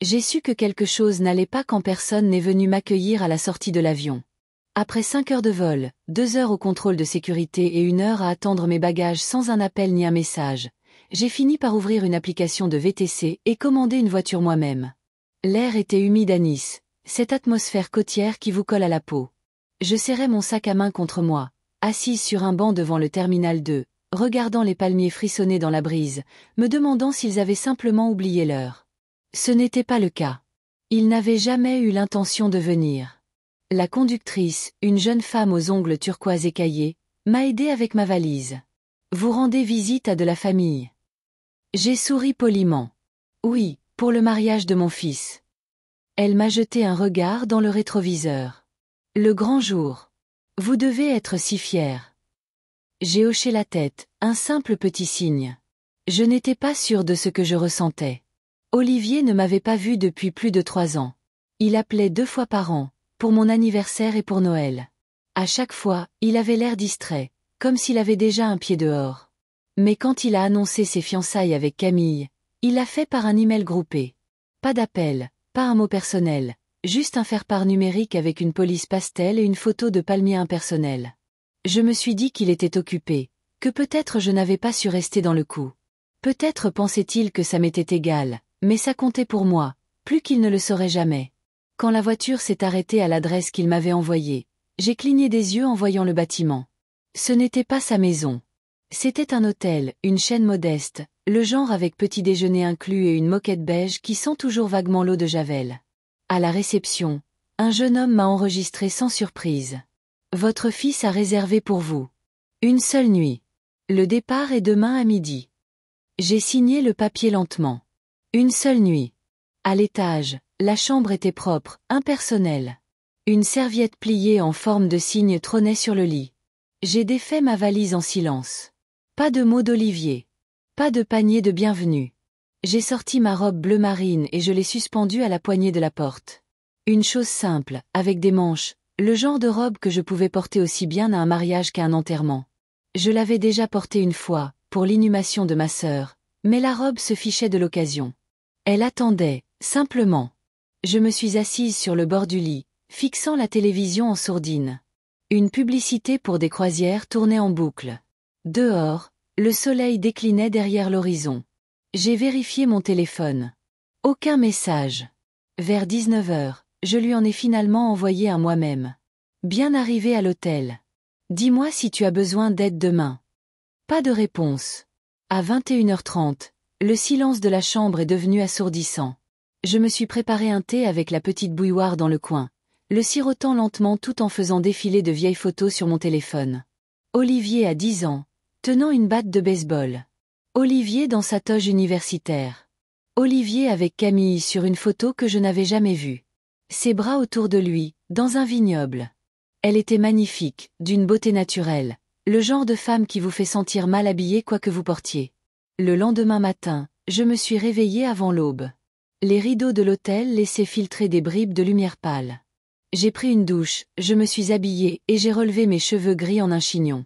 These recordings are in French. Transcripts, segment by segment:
J'ai su que quelque chose n'allait pas quand personne n'est venu m'accueillir à la sortie de l'avion. Après 5 heures de vol, 2 heures au contrôle de sécurité et 1 heure à attendre mes bagages sans un appel ni un message, j'ai fini par ouvrir une application de VTC et commander une voiture moi-même. L'air était humide à Nice, cette atmosphère côtière qui vous colle à la peau. Je serrais mon sac à main contre moi, assise sur un banc devant le terminal 2, regardant les palmiers frissonner dans la brise, me demandant s'ils avaient simplement oublié l'heure. Ce n'était pas le cas. Ils n'avaient jamais eu l'intention de venir. La conductrice, une jeune femme aux ongles turquoise écaillés, m'a aidé avec ma valise. Vous rendez visite à de la famille. J'ai souri poliment. Oui, pour le mariage de mon fils. Elle m'a jeté un regard dans le rétroviseur. Le grand jour. Vous devez être si fier. J'ai hoché la tête, un simple petit signe. Je n'étais pas sûre de ce que je ressentais. Olivier ne m'avait pas vue depuis plus de 3 ans. Il appelait 2 fois par an, pour mon anniversaire et pour Noël. À chaque fois, il avait l'air distrait, comme s'il avait déjà un pied dehors. Mais quand il a annoncé ses fiançailles avec Camille, il l'a fait par un email groupé. Pas d'appel, pas un mot personnel, juste un faire-part numérique avec une police pastel et une photo de palmier impersonnel. Je me suis dit qu'il était occupé, que peut-être je n'avais pas su rester dans le coup. Peut-être pensait-il que ça m'était égal, mais ça comptait pour moi, plus qu'il ne le saurait jamais. Quand la voiture s'est arrêtée à l'adresse qu'il m'avait envoyée, j'ai cligné des yeux en voyant le bâtiment. Ce n'était pas sa maison. C'était un hôtel, une chaîne modeste, le genre avec petit déjeuner inclus et une moquette beige qui sent toujours vaguement l'eau de Javel. À la réception, un jeune homme m'a enregistré sans surprise. Votre fils a réservé pour vous. Une seule nuit. Le départ est demain à midi. J'ai signé le papier lentement. Une seule nuit. À l'étage, la chambre était propre, impersonnelle. Une serviette pliée en forme de cygne trônait sur le lit. J'ai défait ma valise en silence. Pas de mots d'Olivier. Pas de panier de bienvenue. J'ai sorti ma robe bleu marine et je l'ai suspendue à la poignée de la porte. Une chose simple, avec des manches, le genre de robe que je pouvais porter aussi bien à un mariage qu'à un enterrement. Je l'avais déjà portée une fois, pour l'inhumation de ma sœur, mais la robe se fichait de l'occasion. Elle attendait, simplement. Je me suis assise sur le bord du lit, fixant la télévision en sourdine. Une publicité pour des croisières tournait en boucle. Dehors, le soleil déclinait derrière l'horizon. J'ai vérifié mon téléphone. Aucun message. Vers 19 heures, je lui en ai finalement envoyé un moi-même. Bien arrivé à l'hôtel. Dis-moi si tu as besoin d'aide demain. Pas de réponse. À 21h30, le silence de la chambre est devenu assourdissant. Je me suis préparé un thé avec la petite bouilloire dans le coin, le sirotant lentement tout en faisant défiler de vieilles photos sur mon téléphone. Olivier a 10 ans, tenant une batte de baseball. Olivier dans sa toge universitaire. Olivier avec Camille sur une photo que je n'avais jamais vue. Ses bras autour de lui, dans un vignoble. Elle était magnifique, d'une beauté naturelle, le genre de femme qui vous fait sentir mal habillé quoi que vous portiez. Le lendemain matin, je me suis réveillée avant l'aube. Les rideaux de l'hôtel laissaient filtrer des bribes de lumière pâle. J'ai pris une douche, je me suis habillée et j'ai relevé mes cheveux gris en un chignon.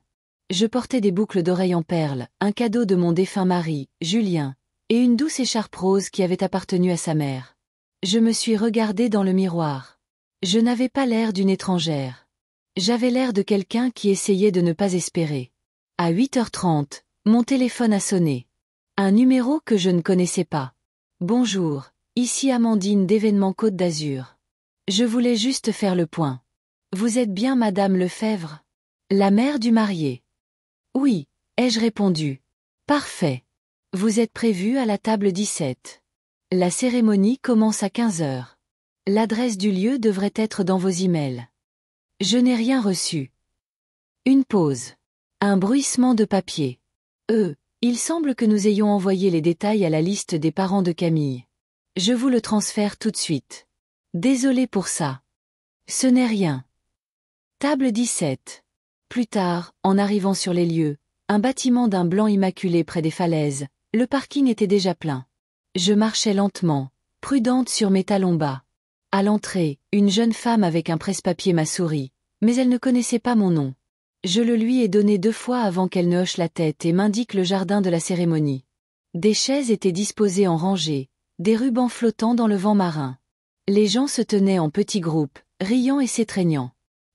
Je portais des boucles d'oreilles en perles, un cadeau de mon défunt mari, Julien, et une douce écharpe rose qui avait appartenu à sa mère. Je me suis regardée dans le miroir. Je n'avais pas l'air d'une étrangère. J'avais l'air de quelqu'un qui essayait de ne pas espérer. À 8h30, mon téléphone a sonné. Un numéro que je ne connaissais pas. Bonjour, ici Amandine d'Événements Côte d'Azur. Je voulais juste faire le point. Vous êtes bien Madame Lefebvre? La mère du marié. Oui, ai-je répondu. Parfait. Vous êtes prévue à la table 17. La cérémonie commence à 15h. L'adresse du lieu devrait être dans vos emails. Je n'ai rien reçu. Une pause. Un bruissement de papier. Il semble que nous ayons envoyé les détails à la liste des parents de Camille. Je vous le transfère tout de suite. Désolé pour ça. Ce n'est rien. Table 17. Plus tard, en arrivant sur les lieux, un bâtiment d'un blanc immaculé près des falaises, le parking était déjà plein. Je marchais lentement, prudente sur mes talons bas. À l'entrée, une jeune femme avec un presse-papier m'a souri, mais elle ne connaissait pas mon nom. Je le lui ai donné 2 fois avant qu'elle ne hoche la tête et m'indique le jardin de la cérémonie. Des chaises étaient disposées en rangées, des rubans flottants dans le vent marin. Les gens se tenaient en petits groupes, riant et s'étreignant.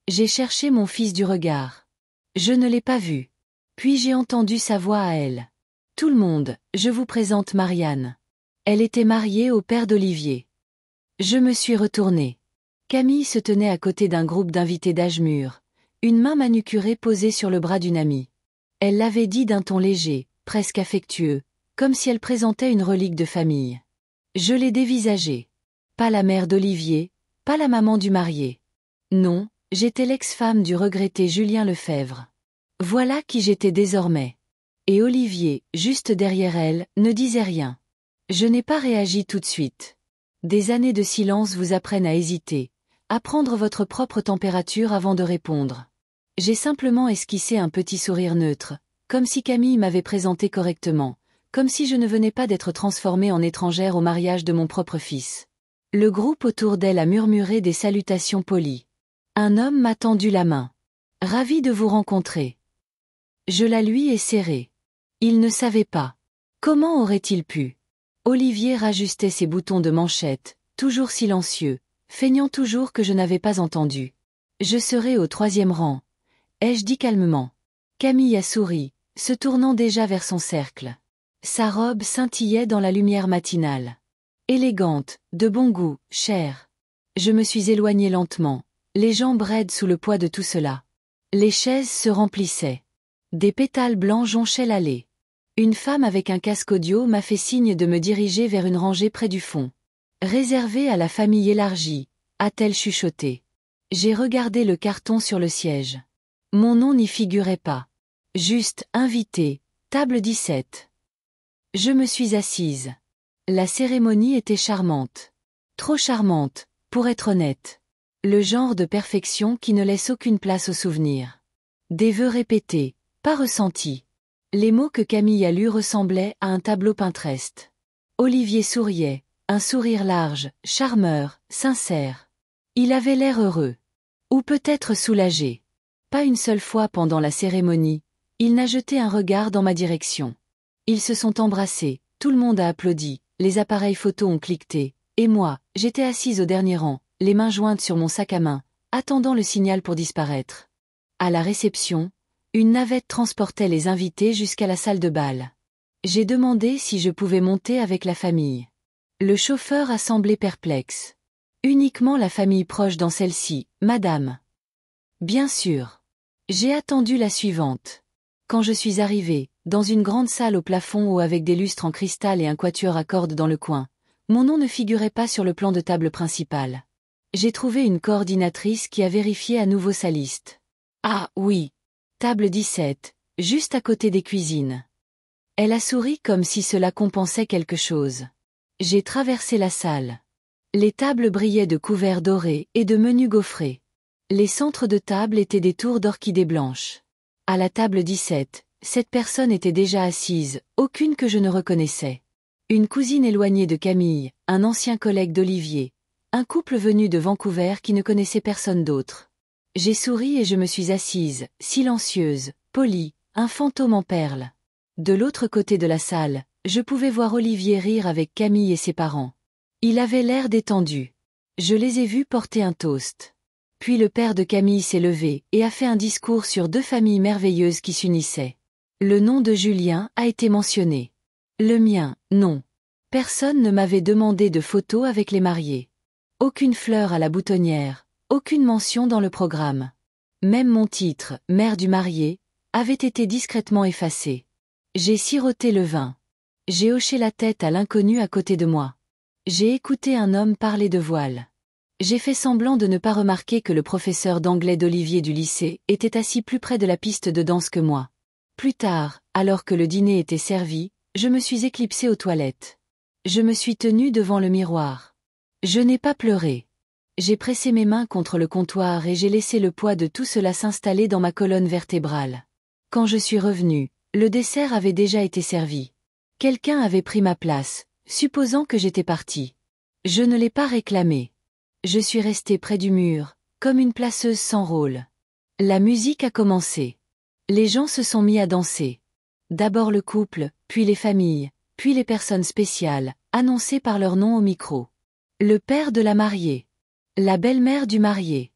J'ai cherché mon fils du regard. Je ne l'ai pas vu. Puis j'ai entendu sa voix à elle. Tout le monde, je vous présente Marianne. Elle était mariée au père d'Olivier. Je me suis retournée. Camille se tenait à côté d'un groupe d'invités d'âge mûr, une main manucurée posée sur le bras d'une amie. Elle l'avait dit d'un ton léger, presque affectueux, comme si elle présentait une relique de famille. Je l'ai dévisagée. Pas la mère d'Olivier, pas la maman du marié. Non, j'étais l'ex-femme du regretté Julien Lefebvre. Voilà qui j'étais désormais. Et Olivier, juste derrière elle, ne disait rien. Je n'ai pas réagi tout de suite. Des années de silence vous apprennent à hésiter, à prendre votre propre température avant de répondre. J'ai simplement esquissé un petit sourire neutre, comme si Camille m'avait présenté correctement, comme si je ne venais pas d'être transformée en étrangère au mariage de mon propre fils. Le groupe autour d'elle a murmuré des salutations polies. Un homme m'a tendu la main. Ravi de vous rencontrer. Je la lui ai serrée. Il ne savait pas. Comment aurait-il pu? Olivier rajustait ses boutons de manchette, toujours silencieux, feignant toujours que je n'avais pas entendu. Je serai au 3e rang, ai-je dit calmement. Camille a souri, se tournant déjà vers son cercle. Sa robe scintillait dans la lumière matinale. Élégante, de bon goût, chère. Je me suis éloignée lentement, les jambes raides sous le poids de tout cela. Les chaises se remplissaient. Des pétales blancs jonchaient l'allée. Une femme avec un casque audio m'a fait signe de me diriger vers une rangée près du fond. Réservée à la famille élargie, a-t-elle chuchoté. J'ai regardé le carton sur le siège. Mon nom n'y figurait pas. Juste, invité, table 17. Je me suis assise. La cérémonie était charmante. Trop charmante, pour être honnête. Le genre de perfection qui ne laisse aucune place au souvenir. Des vœux répétés, pas ressentis. Les mots que Camille a lus ressemblaient à un tableau Pinterest. Olivier souriait, un sourire large, charmeur, sincère. Il avait l'air heureux. Ou peut-être soulagé. Pas une seule fois pendant la cérémonie, il n'a jeté un regard dans ma direction. Ils se sont embrassés, tout le monde a applaudi, les appareils photos ont cliqueté, et moi, j'étais assise au dernier rang, les mains jointes sur mon sac à main, attendant le signal pour disparaître. À la réception, une navette transportait les invités jusqu'à la salle de bal. J'ai demandé si je pouvais monter avec la famille. Le chauffeur a semblé perplexe. Uniquement la famille proche dans celle-ci, madame. Bien sûr. J'ai attendu la suivante. Quand je suis arrivée, dans une grande salle au plafond haut avec des lustres en cristal et un quatuor à cordes dans le coin, mon nom ne figurait pas sur le plan de table principal. J'ai trouvé une coordinatrice qui a vérifié à nouveau sa liste. Ah, oui. Table 17, juste à côté des cuisines. Elle a souri comme si cela compensait quelque chose. J'ai traversé la salle. Les tables brillaient de couverts dorés et de menus gaufrés. Les centres de table étaient des tours d'orchidées blanches. À la table 17, 7 personnes étaient déjà assises, aucune que je ne reconnaissais. Une cousine éloignée de Camille, un ancien collègue d'Olivier, un couple venu de Vancouver qui ne connaissait personne d'autre. J'ai souri et je me suis assise, silencieuse, polie, un fantôme en perles. De l'autre côté de la salle, je pouvais voir Olivier rire avec Camille et ses parents. Il avait l'air détendu. Je les ai vus porter un toast. Puis le père de Camille s'est levé et a fait un discours sur 2 familles merveilleuses qui s'unissaient. Le nom de Julien a été mentionné. Le mien, non. Personne ne m'avait demandé de photos avec les mariés. Aucune fleur à la boutonnière. Aucune mention dans le programme. Même mon titre, mère du marié, avait été discrètement effacé. J'ai siroté le vin. J'ai hoché la tête à l'inconnu à côté de moi. J'ai écouté un homme parler de voile. J'ai fait semblant de ne pas remarquer que le professeur d'anglais d'Olivier du lycée était assis plus près de la piste de danse que moi. Plus tard, alors que le dîner était servi, je me suis éclipsée aux toilettes. Je me suis tenue devant le miroir. Je n'ai pas pleuré. J'ai pressé mes mains contre le comptoir et j'ai laissé le poids de tout cela s'installer dans ma colonne vertébrale. Quand je suis revenue, le dessert avait déjà été servi. Quelqu'un avait pris ma place, supposant que j'étais partie. Je ne l'ai pas réclamé. Je suis restée près du mur, comme une placeuse sans rôle. La musique a commencé. Les gens se sont mis à danser. D'abord le couple, puis les familles, puis les personnes spéciales, annoncés par leur nom au micro. Le père de la mariée. La belle-mère du marié.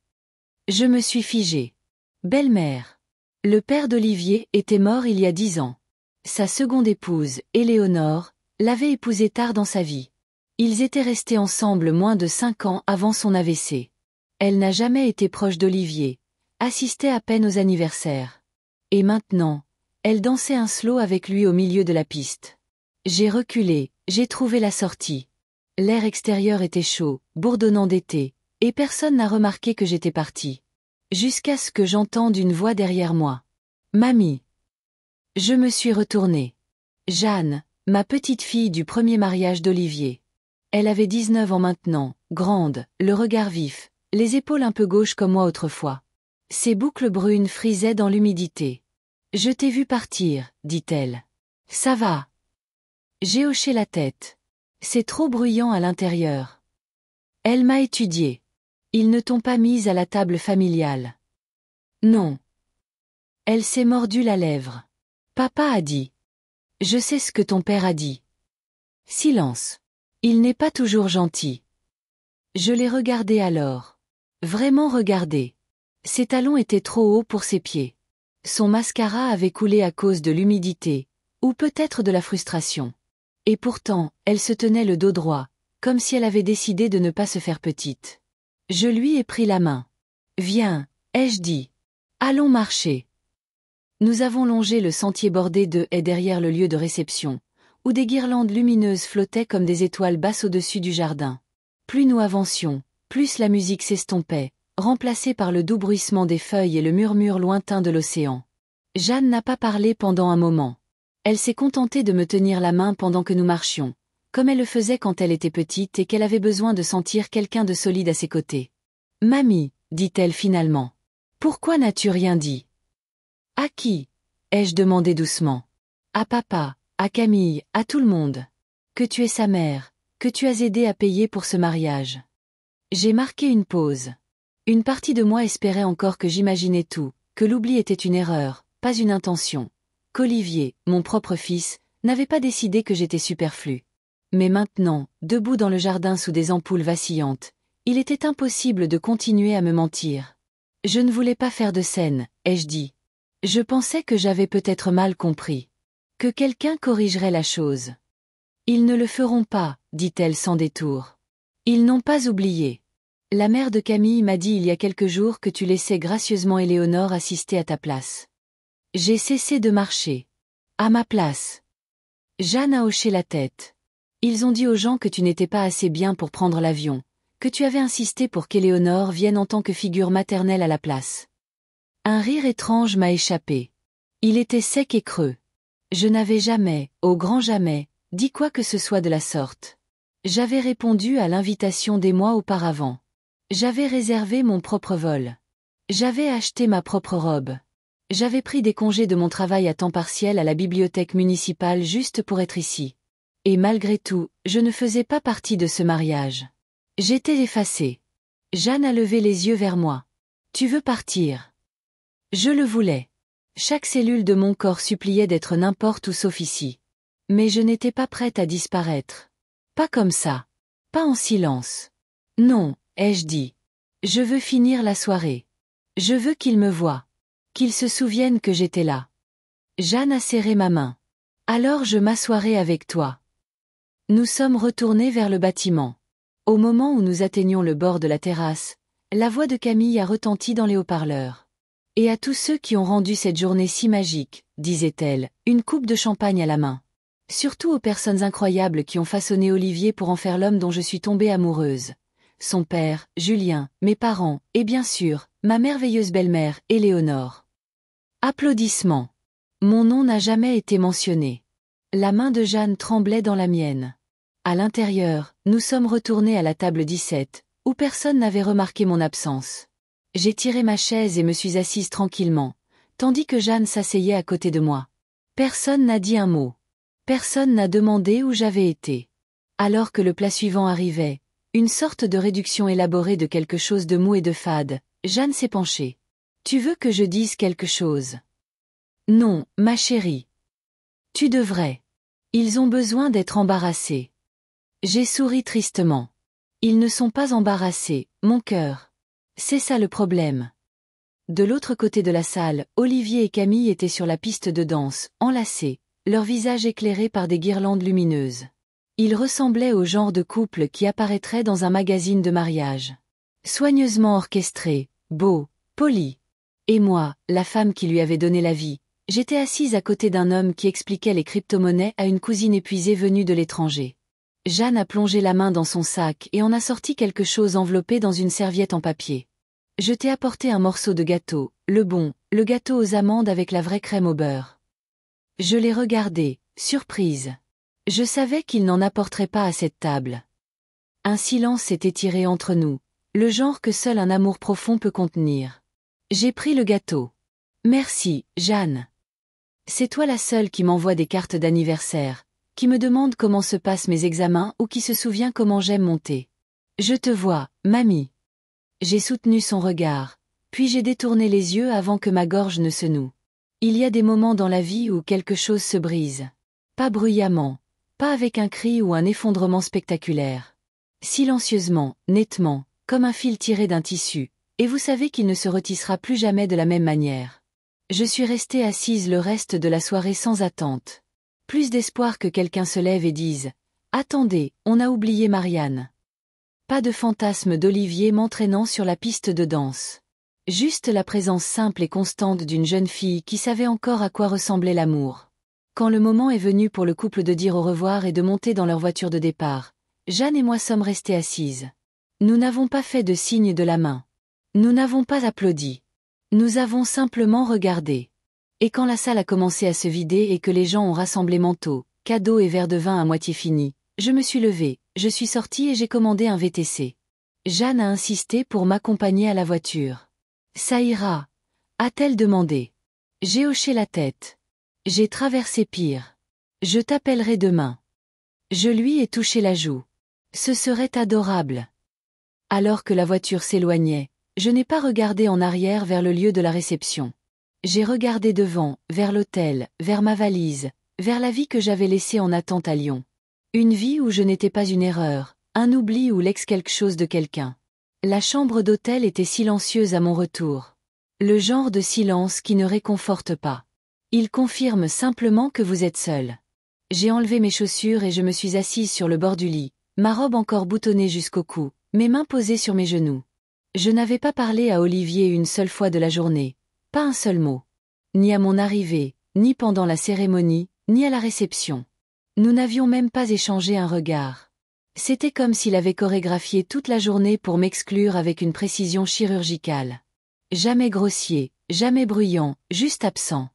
Je me suis figée. Belle-mère. Le père d'Olivier était mort il y a 10 ans. Sa seconde épouse, Éléonore, l'avait épousé tard dans sa vie. Ils étaient restés ensemble moins de 5 ans avant son AVC. Elle n'a jamais été proche d'Olivier, assistait à peine aux anniversaires. Et maintenant, elle dansait un slow avec lui au milieu de la piste. J'ai reculé, j'ai trouvé la sortie. L'air extérieur était chaud, bourdonnant d'été, et personne n'a remarqué que j'étais partie. Jusqu'à ce que j'entende une voix derrière moi. Mamie. Je me suis retournée. Jeanne, ma petite fille du premier mariage d'Olivier. Elle avait 19 ans maintenant, grande, le regard vif, les épaules un peu gauches comme moi autrefois. Ses boucles brunes frisaient dans l'humidité. Je t'ai vu partir, dit-elle. Ça va. J'ai hoché la tête. C'est trop bruyant à l'intérieur. Elle m'a étudiée. Ils ne t'ont pas mise à la table familiale. Non. Elle s'est mordue la lèvre. Papa a dit. Je sais ce que ton père a dit. Silence. Il n'est pas toujours gentil. Je l'ai regardé alors. Vraiment regardé. Ses talons étaient trop hauts pour ses pieds. Son mascara avait coulé à cause de l'humidité, ou peut-être de la frustration. Et pourtant, elle se tenait le dos droit, comme si elle avait décidé de ne pas se faire petite. Je lui ai pris la main. Viens, ai-je dit. Allons marcher. Nous avons longé le sentier bordé de haies derrière le lieu de réception, où des guirlandes lumineuses flottaient comme des étoiles basses au-dessus du jardin. Plus nous avancions, plus la musique s'estompait, remplacée par le doux bruissement des feuilles et le murmure lointain de l'océan. Jeanne n'a pas parlé pendant un moment. Elle s'est contentée de me tenir la main pendant que nous marchions, comme elle le faisait quand elle était petite et qu'elle avait besoin de sentir quelqu'un de solide à ses côtés. « Mamie, dit-elle finalement. Pourquoi n'as-tu rien dit ? » « À qui ?» ai-je demandé doucement. « À papa, à Camille, à tout le monde. Que tu es sa mère, que tu as aidé à payer pour ce mariage. » J'ai marqué une pause. Une partie de moi espérait encore que j'imaginais tout, que l'oubli était une erreur, pas une intention, qu'Olivier, mon propre fils, n'avait pas décidé que j'étais superflue. Mais maintenant, debout dans le jardin sous des ampoules vacillantes, il était impossible de continuer à me mentir. Je ne voulais pas faire de scène, ai-je dit. Je pensais que j'avais peut-être mal compris. Que quelqu'un corrigerait la chose. Ils ne le feront pas, dit-elle sans détour. Ils n'ont pas oublié. La mère de Camille m'a dit il y a quelques jours que tu laissais gracieusement Éléonore assister à ta place. J'ai cessé de marcher. À ma place. Jeanne a hoché la tête. Ils ont dit aux gens que tu n'étais pas assez bien pour prendre l'avion, que tu avais insisté pour qu'Éléonore vienne en tant que figure maternelle à la place. Un rire étrange m'a échappé. Il était sec et creux. Je n'avais jamais, au grand jamais, dit quoi que ce soit de la sorte. J'avais répondu à l'invitation des mois auparavant. J'avais réservé mon propre vol. J'avais acheté ma propre robe. J'avais pris des congés de mon travail à temps partiel à la bibliothèque municipale juste pour être ici. Et malgré tout, je ne faisais pas partie de ce mariage. J'étais effacée. Jeanne a levé les yeux vers moi. Tu veux partir ? Je le voulais. Chaque cellule de mon corps suppliait d'être n'importe où sauf ici. Mais je n'étais pas prête à disparaître. Pas comme ça. Pas en silence. Non, ai-je dit. Je veux finir la soirée. Je veux qu'il me voie. Qu'il se souvienne que j'étais là. Jeanne a serré ma main. Alors je m'assoirai avec toi. Nous sommes retournés vers le bâtiment. Au moment où nous atteignions le bord de la terrasse, la voix de Camille a retenti dans les haut-parleurs. Et à tous ceux qui ont rendu cette journée si magique, disait-elle, une coupe de champagne à la main. Surtout aux personnes incroyables qui ont façonné Olivier pour en faire l'homme dont je suis tombée amoureuse. Son père, Julien, mes parents, et bien sûr, ma merveilleuse belle-mère, Éléonore. Applaudissements. Mon nom n'a jamais été mentionné. La main de Jeanne tremblait dans la mienne. À l'intérieur, nous sommes retournés à la table 17, où personne n'avait remarqué mon absence. J'ai tiré ma chaise et me suis assise tranquillement, tandis que Jeanne s'asseyait à côté de moi. Personne n'a dit un mot. Personne n'a demandé où j'avais été. Alors que le plat suivant arrivait, une sorte de réduction élaborée de quelque chose de mou et de fade, Jeanne s'est penchée. « Tu veux que je dise quelque chose ? » « Non, ma chérie. Tu devrais. Ils ont besoin d'être embarrassés. J'ai souri tristement. Ils ne sont pas embarrassés, mon cœur. C'est ça le problème. De l'autre côté de la salle, Olivier et Camille étaient sur la piste de danse, enlacés, leurs visages éclairés par des guirlandes lumineuses. Ils ressemblaient au genre de couple qui apparaîtrait dans un magazine de mariage. Soigneusement orchestré, beau, poli. Et moi, la femme qui lui avait donné la vie, j'étais assise à côté d'un homme qui expliquait les crypto-monnaies à une cousine épuisée venue de l'étranger. Jeanne a plongé la main dans son sac et en a sorti quelque chose enveloppé dans une serviette en papier. Je t'ai apporté un morceau de gâteau, le bon, le gâteau aux amandes avec la vraie crème au beurre. Je l'ai regardé, surprise. Je savais qu'il n'en apporterait pas à cette table. Un silence s'est étiré entre nous, le genre que seul un amour profond peut contenir. J'ai pris le gâteau. Merci, Jeanne. C'est toi la seule qui m'envoie des cartes d'anniversaire, qui me demande comment se passent mes examens ou qui se souvient comment j'aime mon thé. Je te vois, mamie. J'ai soutenu son regard, puis j'ai détourné les yeux avant que ma gorge ne se noue. Il y a des moments dans la vie où quelque chose se brise. Pas bruyamment, pas avec un cri ou un effondrement spectaculaire. Silencieusement, nettement, comme un fil tiré d'un tissu, et vous savez qu'il ne se retissera plus jamais de la même manière. Je suis restée assise le reste de la soirée sans attente. Plus d'espoir que quelqu'un se lève et dise « Attendez, on a oublié Marianne ». Pas de fantasme d'Olivier m'entraînant sur la piste de danse. Juste la présence simple et constante d'une jeune fille qui savait encore à quoi ressemblait l'amour. Quand le moment est venu pour le couple de dire au revoir et de monter dans leur voiture de départ, Jeanne et moi sommes restées assises. Nous n'avons pas fait de signe de la main. Nous n'avons pas applaudi. Nous avons simplement regardé. Et quand la salle a commencé à se vider et que les gens ont rassemblé manteaux, cadeaux et verres de vin à moitié finis, je me suis levée, je suis sortie et j'ai commandé un VTC. Jeanne a insisté pour m'accompagner à la voiture. Ça ira, a-t-elle demandé. J'ai hoché la tête. J'ai traversé pire. Je t'appellerai demain. Je lui ai touché la joue. Ce serait adorable. Alors que la voiture s'éloignait, je n'ai pas regardé en arrière vers le lieu de la réception. J'ai regardé devant, vers l'hôtel, vers ma valise, vers la vie que j'avais laissée en attente à Lyon. Une vie où je n'étais pas une erreur, un oubli ou l'ex quelque chose de quelqu'un. La chambre d'hôtel était silencieuse à mon retour. Le genre de silence qui ne réconforte pas. Il confirme simplement que vous êtes seul. J'ai enlevé mes chaussures et je me suis assise sur le bord du lit, ma robe encore boutonnée jusqu'au cou, mes mains posées sur mes genoux. Je n'avais pas parlé à Olivier une seule fois de la journée, pas un seul mot. Ni à mon arrivée, ni pendant la cérémonie, ni à la réception. Nous n'avions même pas échangé un regard. C'était comme s'il avait chorégraphié toute la journée pour m'exclure avec une précision chirurgicale. Jamais grossier, jamais bruyant, juste absent.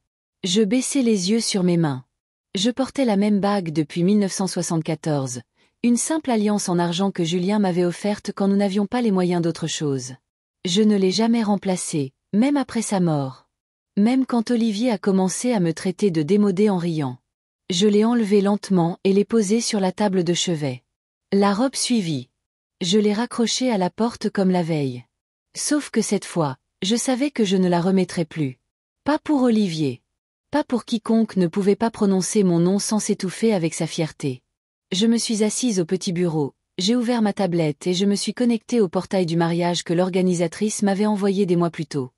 Je baissais les yeux sur mes mains. Je portais la même bague depuis 1974, une simple alliance en argent que Julien m'avait offerte quand nous n'avions pas les moyens d'autre chose. Je ne l'ai jamais remplacée, même après sa mort. Même quand Olivier a commencé à me traiter de démodée en riant. Je l'ai enlevée lentement et l'ai posée sur la table de chevet. La robe suivit. Je l'ai raccrochée à la porte comme la veille. Sauf que cette fois, je savais que je ne la remettrais plus. Pas pour Olivier. Pas pour quiconque ne pouvait pas prononcer mon nom sans s'étouffer avec sa fierté. Je me suis assise au petit bureau, j'ai ouvert ma tablette et je me suis connectée au portail du mariage que l'organisatrice m'avait envoyé des mois plus tôt.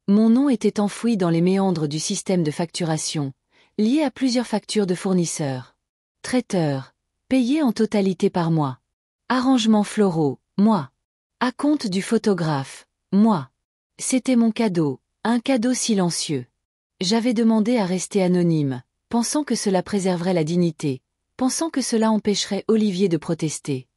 Mon nom était enfoui dans les méandres du système de facturation, lié à plusieurs factures de fournisseurs. Traiteurs, payés en totalité par mois. Arrangements floraux, moi. Acompte du photographe, moi. C'était mon cadeau, un cadeau silencieux. J'avais demandé à rester anonyme, pensant que cela préserverait la dignité, pensant que cela empêcherait Olivier de protester.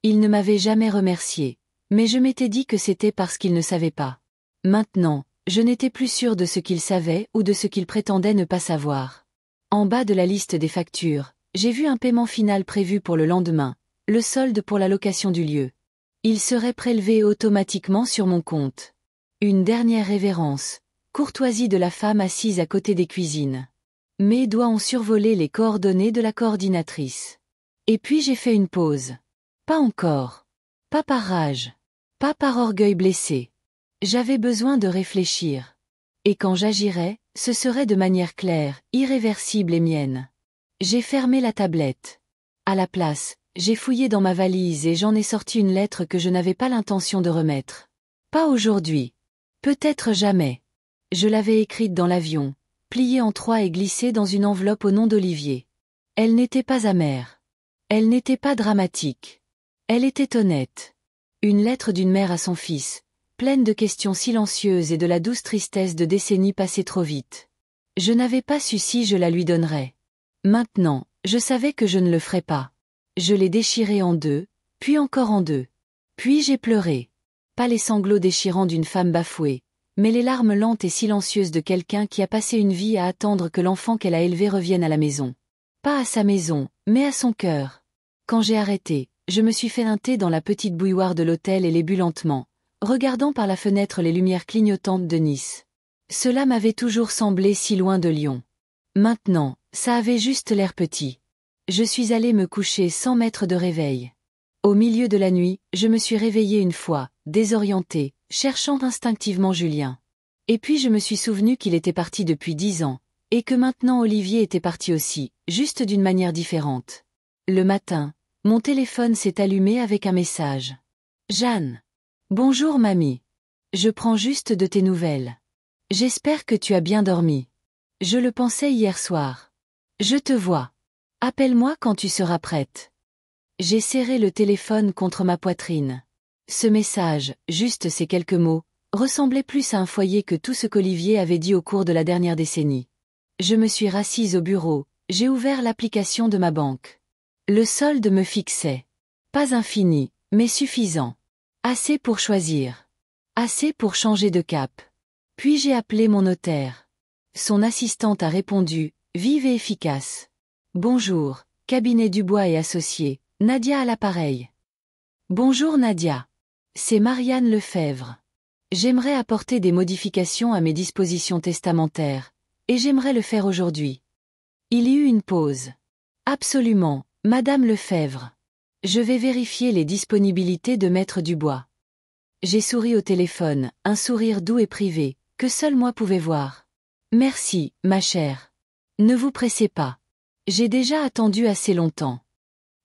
Il ne m'avait jamais remercié, mais je m'étais dit que c'était parce qu'il ne savait pas. Maintenant, je n'étais plus sûre de ce qu'il savait ou de ce qu'il prétendait ne pas savoir. En bas de la liste des factures, j'ai vu un paiement final prévu pour le lendemain, le solde pour la location du lieu. Il serait prélevé automatiquement sur mon compte. Une dernière révérence, courtoisie de la femme assise à côté des cuisines. Mes doigts ont survolé les coordonnées de la coordinatrice. Et puis j'ai fait une pause. Pas encore. Pas par rage. Pas par orgueil blessé. J'avais besoin de réfléchir. Et quand j'agirais, ce serait de manière claire, irréversible et mienne. J'ai fermé la tablette. À la place, J'ai fouillé dans ma valise et j'en ai sorti une lettre que je n'avais pas l'intention de remettre. Pas aujourd'hui. Peut-être jamais. Je l'avais écrite dans l'avion, pliée en 3 et glissée dans une enveloppe au nom d'Olivier. Elle n'était pas amère. Elle n'était pas dramatique. Elle était honnête. Une lettre d'une mère à son fils, pleine de questions silencieuses et de la douce tristesse de décennies passées trop vite. Je n'avais pas su si je la lui donnerais. Maintenant, je savais que je ne le ferais pas. Je l'ai déchirée en 2, puis encore en 2. Puis j'ai pleuré. Pas les sanglots déchirants d'une femme bafouée, mais les larmes lentes et silencieuses de quelqu'un qui a passé une vie à attendre que l'enfant qu'elle a élevé revienne à la maison. Pas à sa maison, mais à son cœur. Quand j'ai arrêté, je me suis fait teinter dans la petite bouilloire de l'hôtel et l'ai bu lentement, regardant par la fenêtre les lumières clignotantes de Nice. Cela m'avait toujours semblé si loin de Lyon. Maintenant, ça avait juste l'air petit. Je suis allée me coucher sans mettre de réveil. Au milieu de la nuit, je me suis réveillée une fois, désorientée, cherchant instinctivement Julien. Et puis je me suis souvenu qu'il était parti depuis 10 ans, et que maintenant Olivier était parti aussi, juste d'une manière différente. Le matin, mon téléphone s'est allumé avec un message. Jeanne. Bonjour mamie. Je prends juste de tes nouvelles. J'espère que tu as bien dormi. Je le pensais hier soir. Je te vois. Appelle-moi quand tu seras prête. J'ai serré le téléphone contre ma poitrine. Ce message, juste ces quelques mots, ressemblait plus à un foyer que tout ce qu'Olivier avait dit au cours de la dernière décennie. Je me suis rassise au bureau, j'ai ouvert l'application de ma banque. Le solde me fixait. Pas infini, mais suffisant. Assez pour choisir. Assez pour changer de cap. Puis j'ai appelé mon notaire. Son assistante a répondu, vive et efficace. Bonjour, cabinet Dubois et Associés, Nadia à l'appareil. Bonjour Nadia. C'est Marianne Lefebvre. J'aimerais apporter des modifications à mes dispositions testamentaires, et j'aimerais le faire aujourd'hui. Il y eut une pause. Absolument, Madame Lefebvre. Je vais vérifier les disponibilités de Maître Dubois. J'ai souri au téléphone, un sourire doux et privé, que seul moi pouvais voir. Merci, ma chère. Ne vous pressez pas. J'ai déjà attendu assez longtemps.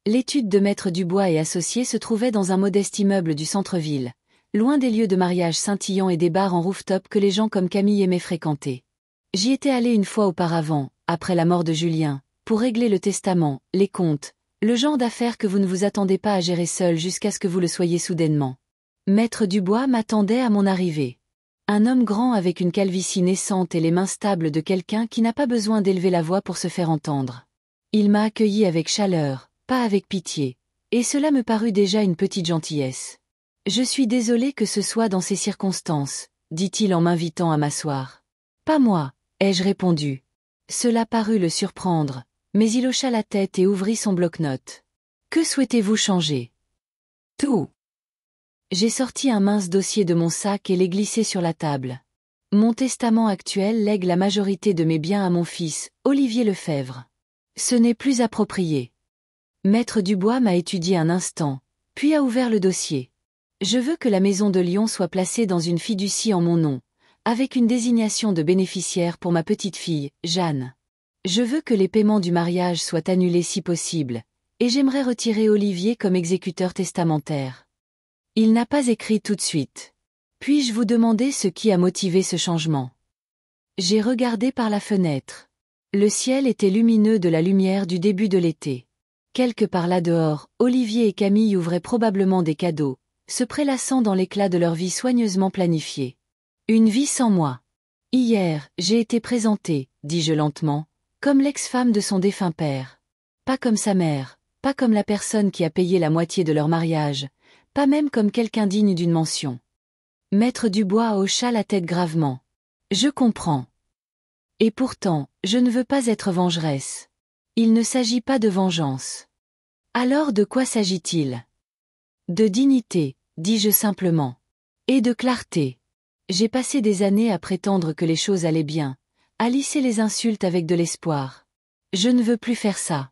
L'étude de Maître Dubois et Associés se trouvait dans un modeste immeuble du centre-ville, loin des lieux de mariage scintillants et des bars en rooftop que les gens comme Camille aimaient fréquenter. J'y étais allée une fois auparavant, après la mort de Julien, pour régler le testament, les comptes, le genre d'affaires que vous ne vous attendez pas à gérer seul jusqu'à ce que vous le soyez soudainement. Maître Dubois m'attendait à mon arrivée. Un homme grand avec une calvitie naissante et les mains stables de quelqu'un qui n'a pas besoin d'élever la voix pour se faire entendre. Il m'a accueilli avec chaleur, pas avec pitié, et cela me parut déjà une petite gentillesse. Je suis désolé que ce soit dans ces circonstances, dit-il en m'invitant à m'asseoir. Pas moi, ai-je répondu. Cela parut le surprendre, mais il hocha la tête et ouvrit son bloc-notes. Que souhaitez-vous changer? Tout. J'ai sorti un mince dossier de mon sac et l'ai glissé sur la table. Mon testament actuel lègue la majorité de mes biens à mon fils, Olivier Lefebvre. Ce n'est plus approprié. Maître Dubois m'a étudié un instant, puis a ouvert le dossier. Je veux que la maison de Lyon soit placée dans une fiducie en mon nom, avec une désignation de bénéficiaire pour ma petite fille, Jeanne. Je veux que les paiements du mariage soient annulés si possible, et j'aimerais retirer Olivier comme exécuteur testamentaire. Il n'a pas écrit tout de suite. Puis-je vous demander ce qui a motivé ce changement? J'ai regardé par la fenêtre. Le ciel était lumineux de la lumière du début de l'été. Quelque part là dehors, Olivier et Camille ouvraient probablement des cadeaux, se prélassant dans l'éclat de leur vie soigneusement planifiée. Une vie sans moi. Hier, j'ai été présentée, dis-je lentement, comme l'ex-femme de son défunt père. Pas comme sa mère, pas comme la personne qui a payé la moitié de leur mariage, pas même comme quelqu'un digne d'une mention. Maître Dubois hocha la tête gravement. Je comprends. Et pourtant, je ne veux pas être vengeresse. Il ne s'agit pas de vengeance. Alors de quoi s'agit-il? De dignité, dis-je simplement. Et de clarté. J'ai passé des années à prétendre que les choses allaient bien, à lisser les insultes avec de l'espoir. Je ne veux plus faire ça.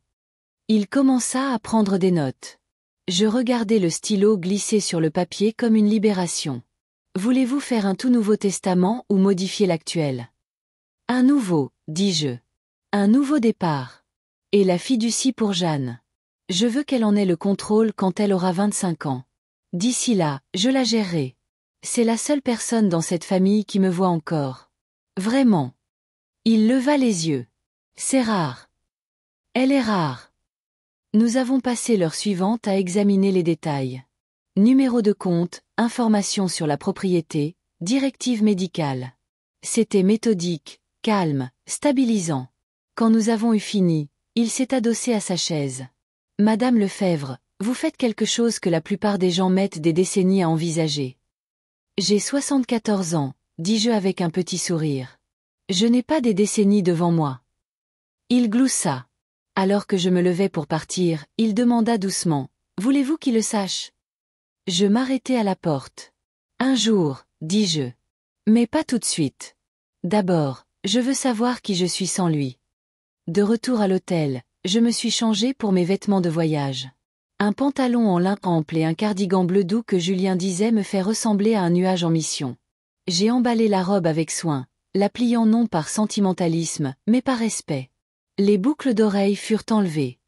Il commença à prendre des notes. Je regardais le stylo glisser sur le papier comme une libération. Voulez-vous faire un tout nouveau testament ou modifier l'actuel? Un nouveau, dis-je. Un nouveau départ. Et la fiducie pour Jeanne. Je veux qu'elle en ait le contrôle quand elle aura 25 ans. D'ici là, je la gérerai. C'est la seule personne dans cette famille qui me voit encore. Vraiment. Il leva les yeux. C'est rare. Elle est rare. Nous avons passé l'heure suivante à examiner les détails. Numéro de compte, informations sur la propriété, directive médicale. C'était méthodique, calme, stabilisant. Quand nous avons eu fini, il s'est adossé à sa chaise. Madame Lefebvre, vous faites quelque chose que la plupart des gens mettent des décennies à envisager. J'ai 74 ans, dis-je avec un petit sourire. Je n'ai pas des décennies devant moi. Il gloussa. Alors que je me levais pour partir, il demanda doucement, « Voulez-vous qu'il le sache ?» Je m'arrêtai à la porte. « Un jour, dis-je. Mais pas tout de suite. D'abord, je veux savoir qui je suis sans lui. » De retour à l'hôtel, je me suis changé pour mes vêtements de voyage. Un pantalon en lin ample et un cardigan bleu doux que Julien disait me fait ressembler à un nuage en mission. J'ai emballé la robe avec soin, la pliant non par sentimentalisme, mais par respect. Les boucles d'oreilles furent enlevées.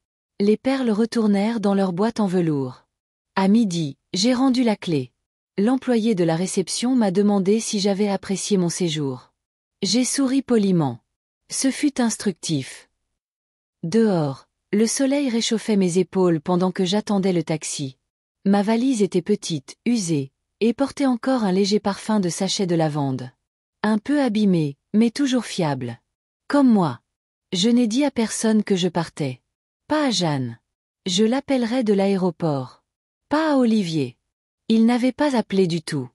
Les perles retournèrent dans leur boîte en velours. À midi, j'ai rendu la clé. L'employé de la réception m'a demandé si j'avais apprécié mon séjour. J'ai souri poliment. Ce fut instructif. Dehors, le soleil réchauffait mes épaules pendant que j'attendais le taxi. Ma valise était petite, usée, et portait encore un léger parfum de sachet de lavande. Un peu abîmé, mais toujours fiable. Comme moi. Je n'ai dit à personne que je partais. Pas à Jeanne. Je l'appellerai de l'aéroport. Pas à Olivier. Il n'avait pas appelé du tout.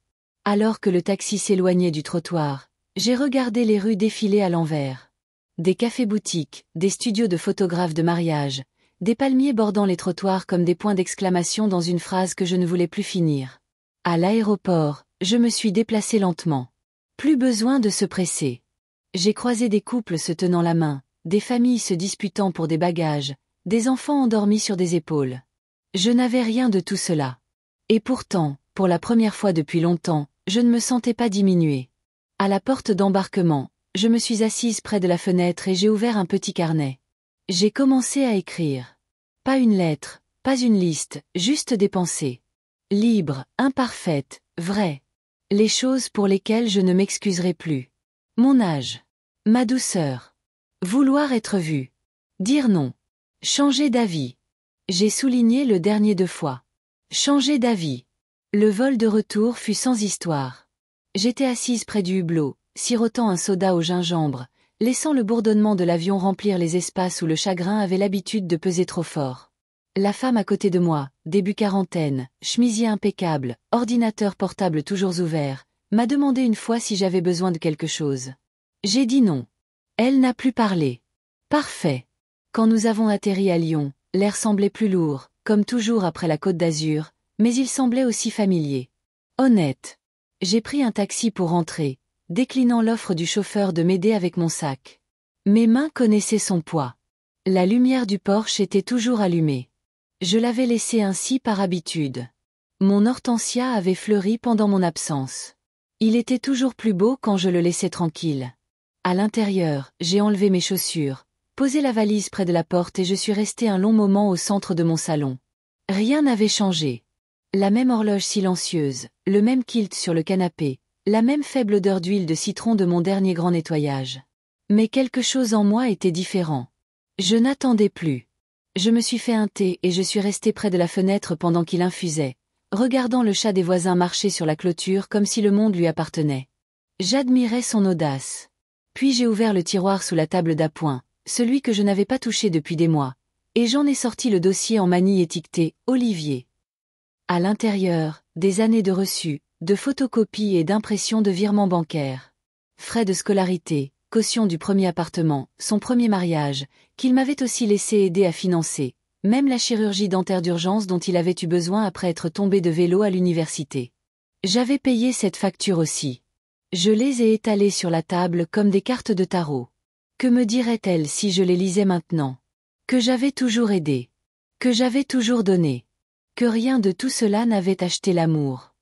Alors que le taxi s'éloignait du trottoir, j'ai regardé les rues défiler à l'envers. Des cafés-boutiques, des studios de photographes de mariage, des palmiers bordant les trottoirs comme des points d'exclamation dans une phrase que je ne voulais plus finir. À l'aéroport, je me suis déplacé lentement. Plus besoin de se presser. J'ai croisé des couples se tenant la main, des familles se disputant pour des bagages, des enfants endormis sur des épaules. Je n'avais rien de tout cela. Et pourtant, pour la première fois depuis longtemps, je ne me sentais pas diminuée. À la porte d'embarquement, je me suis assise près de la fenêtre et j'ai ouvert un petit carnet. J'ai commencé à écrire. Pas une lettre, pas une liste, juste des pensées. Libres, imparfaites, vraies. Les choses pour lesquelles je ne m'excuserai plus. Mon âge. Ma douceur. Vouloir être vu. Dire non. Changer d'avis. J'ai souligné le dernier 2 fois. Changer d'avis. Le vol de retour fut sans histoire. J'étais assise près du hublot, sirotant un soda au gingembre, laissant le bourdonnement de l'avion remplir les espaces où le chagrin avait l'habitude de peser trop fort. La femme à côté de moi, début quarantaine, chemisier impeccable, ordinateur portable toujours ouvert, m'a demandé une fois si j'avais besoin de quelque chose. J'ai dit non. Elle n'a plus parlé. Parfait. Quand nous avons atterri à Lyon, l'air semblait plus lourd, comme toujours après la Côte d'Azur, mais il semblait aussi familier. Honnête. J'ai pris un taxi pour rentrer, déclinant l'offre du chauffeur de m'aider avec mon sac. Mes mains connaissaient son poids. La lumière du Porsche était toujours allumée. Je l'avais laissé ainsi par habitude. Mon hortensia avait fleuri pendant mon absence. Il était toujours plus beau quand je le laissais tranquille. À l'intérieur, j'ai enlevé mes chaussures, posé la valise près de la porte et je suis resté un long moment au centre de mon salon. Rien n'avait changé. La même horloge silencieuse, le même kilt sur le canapé, la même faible odeur d'huile de citron de mon dernier grand nettoyage. Mais quelque chose en moi était différent. Je n'attendais plus. Je me suis fait un thé et je suis resté près de la fenêtre pendant qu'il infusait, regardant le chat des voisins marcher sur la clôture comme si le monde lui appartenait. J'admirais son audace. Puis j'ai ouvert le tiroir sous la table d'appoint, celui que je n'avais pas touché depuis des mois, et j'en ai sorti le dossier en manille étiqueté « Olivier ». À l'intérieur, des années de reçus, de photocopies et d'impressions de virements bancaires. Frais de scolarité, caution du premier appartement, son premier mariage, qu'il m'avait aussi laissé aider à financer, même la chirurgie dentaire d'urgence dont il avait eu besoin après être tombé de vélo à l'université. J'avais payé cette facture aussi. Je les ai étalées sur la table comme des cartes de tarot. Que me dirait-elle si je les lisais maintenant? Que j'avais toujours aidé. Que j'avais toujours donné. Que rien de tout cela n'avait acheté l'amour.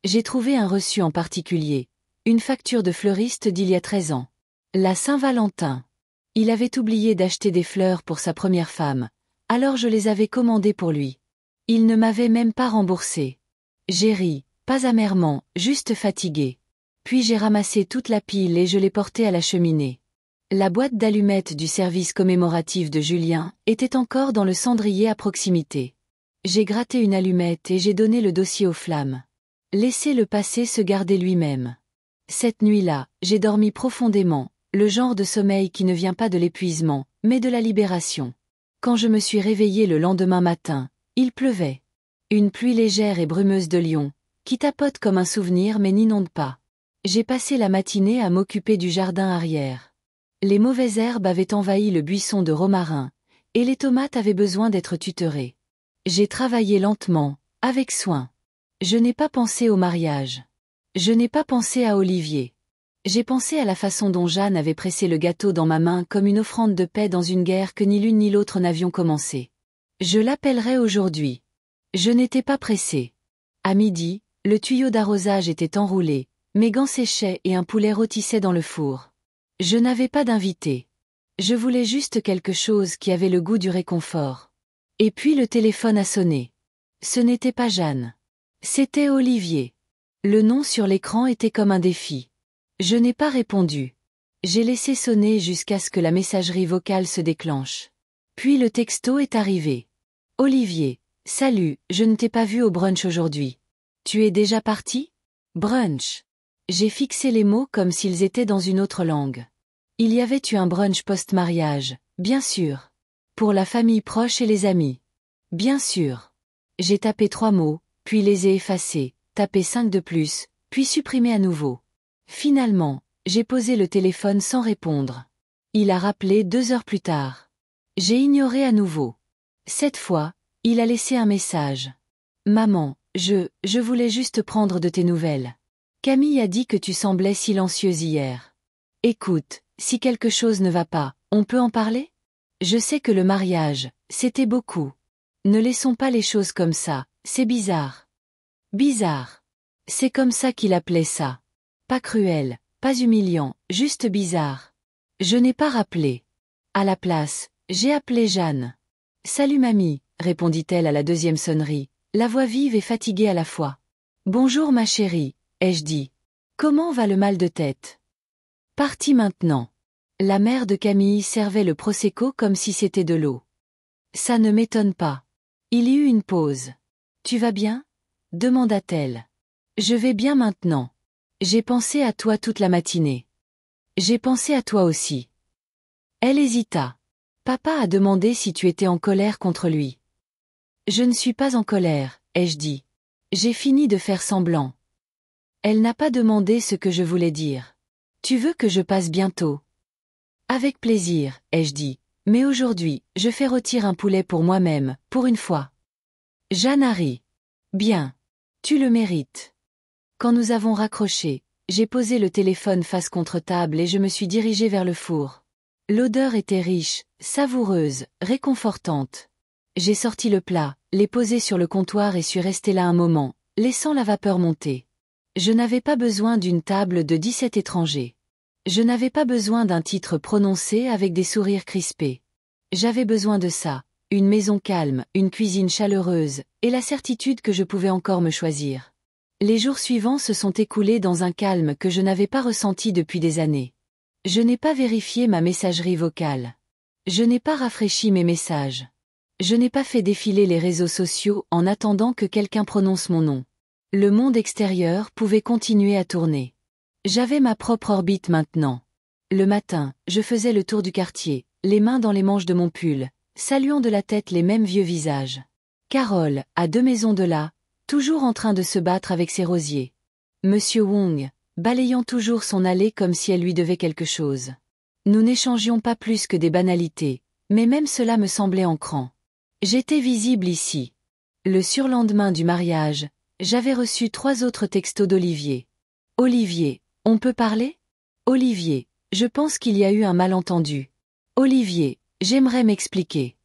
J'ai trouvé un reçu en particulier, une facture de fleuriste d'il y a 13 ans. La Saint-Valentin. Il avait oublié d'acheter des fleurs pour sa première femme, Alors je les avais commandés pour lui. Il ne m'avait même pas remboursé. J'ai ri, pas amèrement, juste fatigué. Puis j'ai ramassé toute la pile et je l'ai portée à la cheminée. La boîte d'allumettes du service commémoratif de Julien était encore dans le cendrier à proximité. J'ai gratté une allumette et j'ai donné le dossier aux flammes. Laissez le passé se garder lui-même. Cette nuit-là, j'ai dormi profondément, le genre de sommeil qui ne vient pas de l'épuisement, mais de la libération. Quand je me suis réveillée le lendemain matin, il pleuvait. Une pluie légère et brumeuse de Lyon, qui tapote comme un souvenir mais n'inonde pas. J'ai passé la matinée à m'occuper du jardin arrière. Les mauvaises herbes avaient envahi le buisson de romarin, et les tomates avaient besoin d'être tutorées. J'ai travaillé lentement, avec soin. Je n'ai pas pensé au mariage. Je n'ai pas pensé à Olivier. J'ai pensé à la façon dont Jeanne avait pressé le gâteau dans ma main comme une offrande de paix dans une guerre que ni l'une ni l'autre n'avions commencée. Je l'appellerai aujourd'hui. Je n'étais pas pressée. À midi, le tuyau d'arrosage était enroulé, mes gants séchaient et un poulet rôtissait dans le four. Je n'avais pas d'invité. Je voulais juste quelque chose qui avait le goût du réconfort. Et puis le téléphone a sonné. Ce n'était pas Jeanne. C'était Olivier. Le nom sur l'écran était comme un défi. Je n'ai pas répondu. J'ai laissé sonner jusqu'à ce que la messagerie vocale se déclenche. Puis le texto est arrivé. Olivier, salut, je ne t'ai pas vu au brunch aujourd'hui. Tu es déjà parti? Brunch. J'ai fixé les mots comme s'ils étaient dans une autre langue. Il y avait eu un brunch post-mariage, bien sûr. Pour la famille proche et les amis. Bien sûr. J'ai tapé 3 mots, puis les ai effacés, tapé 5 de plus, puis supprimé à nouveau. Finalement, j'ai posé le téléphone sans répondre. Il a rappelé 2 heures plus tard. J'ai ignoré à nouveau. Cette fois, il a laissé un message. Maman, je voulais juste prendre de tes nouvelles. Camille a dit que tu semblais silencieuse hier. Écoute, si quelque chose ne va pas, on peut en parler? Je sais que le mariage, c'était beaucoup. Ne laissons pas les choses comme ça, c'est bizarre. Bizarre. C'est comme ça qu'il appelait ça. Pas cruel, pas humiliant, juste bizarre. Je n'ai pas rappelé. À la place, j'ai appelé Jeanne. Salut mamie, répondit-elle à la 2e sonnerie, la voix vive et fatiguée à la fois. Bonjour ma chérie, ai-je dit. Comment va le mal de tête? Parti maintenant. La mère de Camille servait le prosecco comme si c'était de l'eau. Ça ne m'étonne pas. Il y eut une pause. Tu vas bien? Demanda-t-elle. Je vais bien maintenant. J'ai pensé à toi toute la matinée. J'ai pensé à toi aussi. Elle hésita. Papa a demandé si tu étais en colère contre lui. Je ne suis pas en colère, ai-je dit. J'ai fini de faire semblant. Elle n'a pas demandé ce que je voulais dire. Tu veux que je passe bientôt? Avec plaisir, ai-je dit. Mais aujourd'hui, je fais rôtir un poulet pour moi-même, pour une fois. Jeanne a ri. Bien. Tu le mérites. Quand nous avons raccroché, j'ai posé le téléphone face contre table et je me suis dirigée vers le four. L'odeur était riche, savoureuse, réconfortante. J'ai sorti le plat, l'ai posé sur le comptoir et suis restée là un moment, laissant la vapeur monter. Je n'avais pas besoin d'une table de 17 étrangers. Je n'avais pas besoin d'un titre prononcé avec des sourires crispés. J'avais besoin de ça, une maison calme, une cuisine chaleureuse, et la certitude que je pouvais encore me choisir. Les jours suivants se sont écoulés dans un calme que je n'avais pas ressenti depuis des années. Je n'ai pas vérifié ma messagerie vocale. Je n'ai pas rafraîchi mes messages. Je n'ai pas fait défiler les réseaux sociaux en attendant que quelqu'un prononce mon nom. Le monde extérieur pouvait continuer à tourner. J'avais ma propre orbite maintenant. Le matin, je faisais le tour du quartier, les mains dans les manches de mon pull, saluant de la tête les mêmes vieux visages. Carole, à 2 maisons de là, toujours en train de se battre avec ses rosiers. Monsieur Wong, balayant toujours son allée comme si elle lui devait quelque chose. Nous n'échangions pas plus que des banalités, mais même cela me semblait ancrant. J'étais visible ici. Le surlendemain du mariage, j'avais reçu 3 autres textos d'Olivier. Olivier, on peut parler? Olivier, je pense qu'il y a eu un malentendu. Olivier, j'aimerais m'expliquer.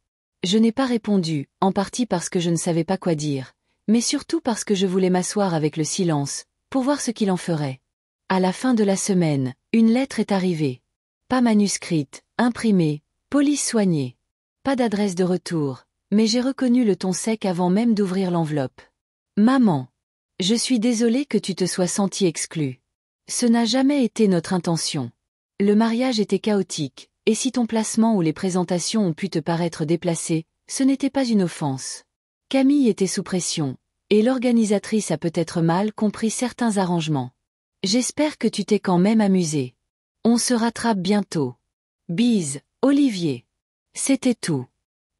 Je n'ai pas répondu, en partie parce que je ne savais pas quoi dire, mais surtout parce que je voulais m'asseoir avec le silence, pour voir ce qu'il en ferait. À la fin de la semaine, une lettre est arrivée. Pas manuscrite, imprimée, police soignée. Pas d'adresse de retour, mais j'ai reconnu le ton sec avant même d'ouvrir l'enveloppe. Maman. Je suis désolée que tu te sois sentie exclue. Ce n'a jamais été notre intention. Le mariage était chaotique, et si ton placement ou les présentations ont pu te paraître déplacées, ce n'était pas une offense. Camille était sous pression, et l'organisatrice a peut-être mal compris certains arrangements. J'espère que tu t'es quand même amusé. On se rattrape bientôt. Bise, Olivier. C'était tout.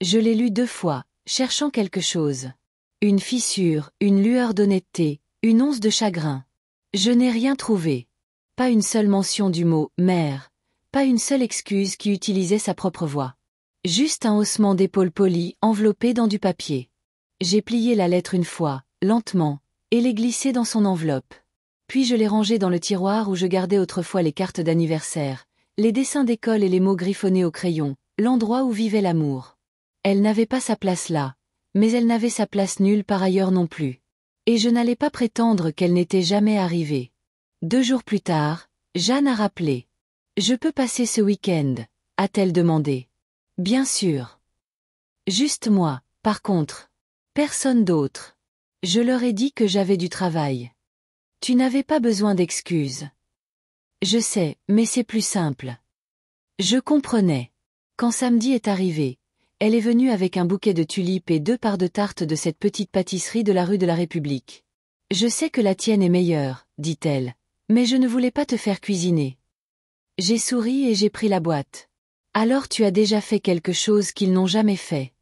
Je l'ai lu 2 fois, cherchant quelque chose. Une fissure, une lueur d'honnêteté, une once de chagrin. Je n'ai rien trouvé. Pas une seule mention du mot « mère », pas une seule excuse qui utilisait sa propre voix. Juste un haussement d'épaule poli enveloppé dans du papier. J'ai plié la lettre une fois, lentement, et l'ai glissée dans son enveloppe. Puis je l'ai rangée dans le tiroir où je gardais autrefois les cartes d'anniversaire, les dessins d'école et les mots griffonnés au crayon, l'endroit où vivait l'amour. Elle n'avait pas sa place là, mais elle n'avait sa place nulle part ailleurs non plus. Et je n'allais pas prétendre qu'elle n'était jamais arrivée. 2 jours plus tard, Jeanne a rappelé. « Je peux passer ce week-end » a-t-elle demandé. « Bien sûr. »« Juste moi, par contre. Personne d'autre. » Je leur ai dit que j'avais du travail. « Tu n'avais pas besoin d'excuses. »« Je sais, mais c'est plus simple. » Je comprenais. Quand samedi est arrivé, elle est venue avec un bouquet de tulipes et 2 parts de tarte de cette petite pâtisserie de la rue de la République. « Je sais que la tienne est meilleure, dit-elle, mais je ne voulais pas te faire cuisiner. » J'ai souri et j'ai pris la boîte. « Alors tu as déjà fait quelque chose qu'ils n'ont jamais fait. »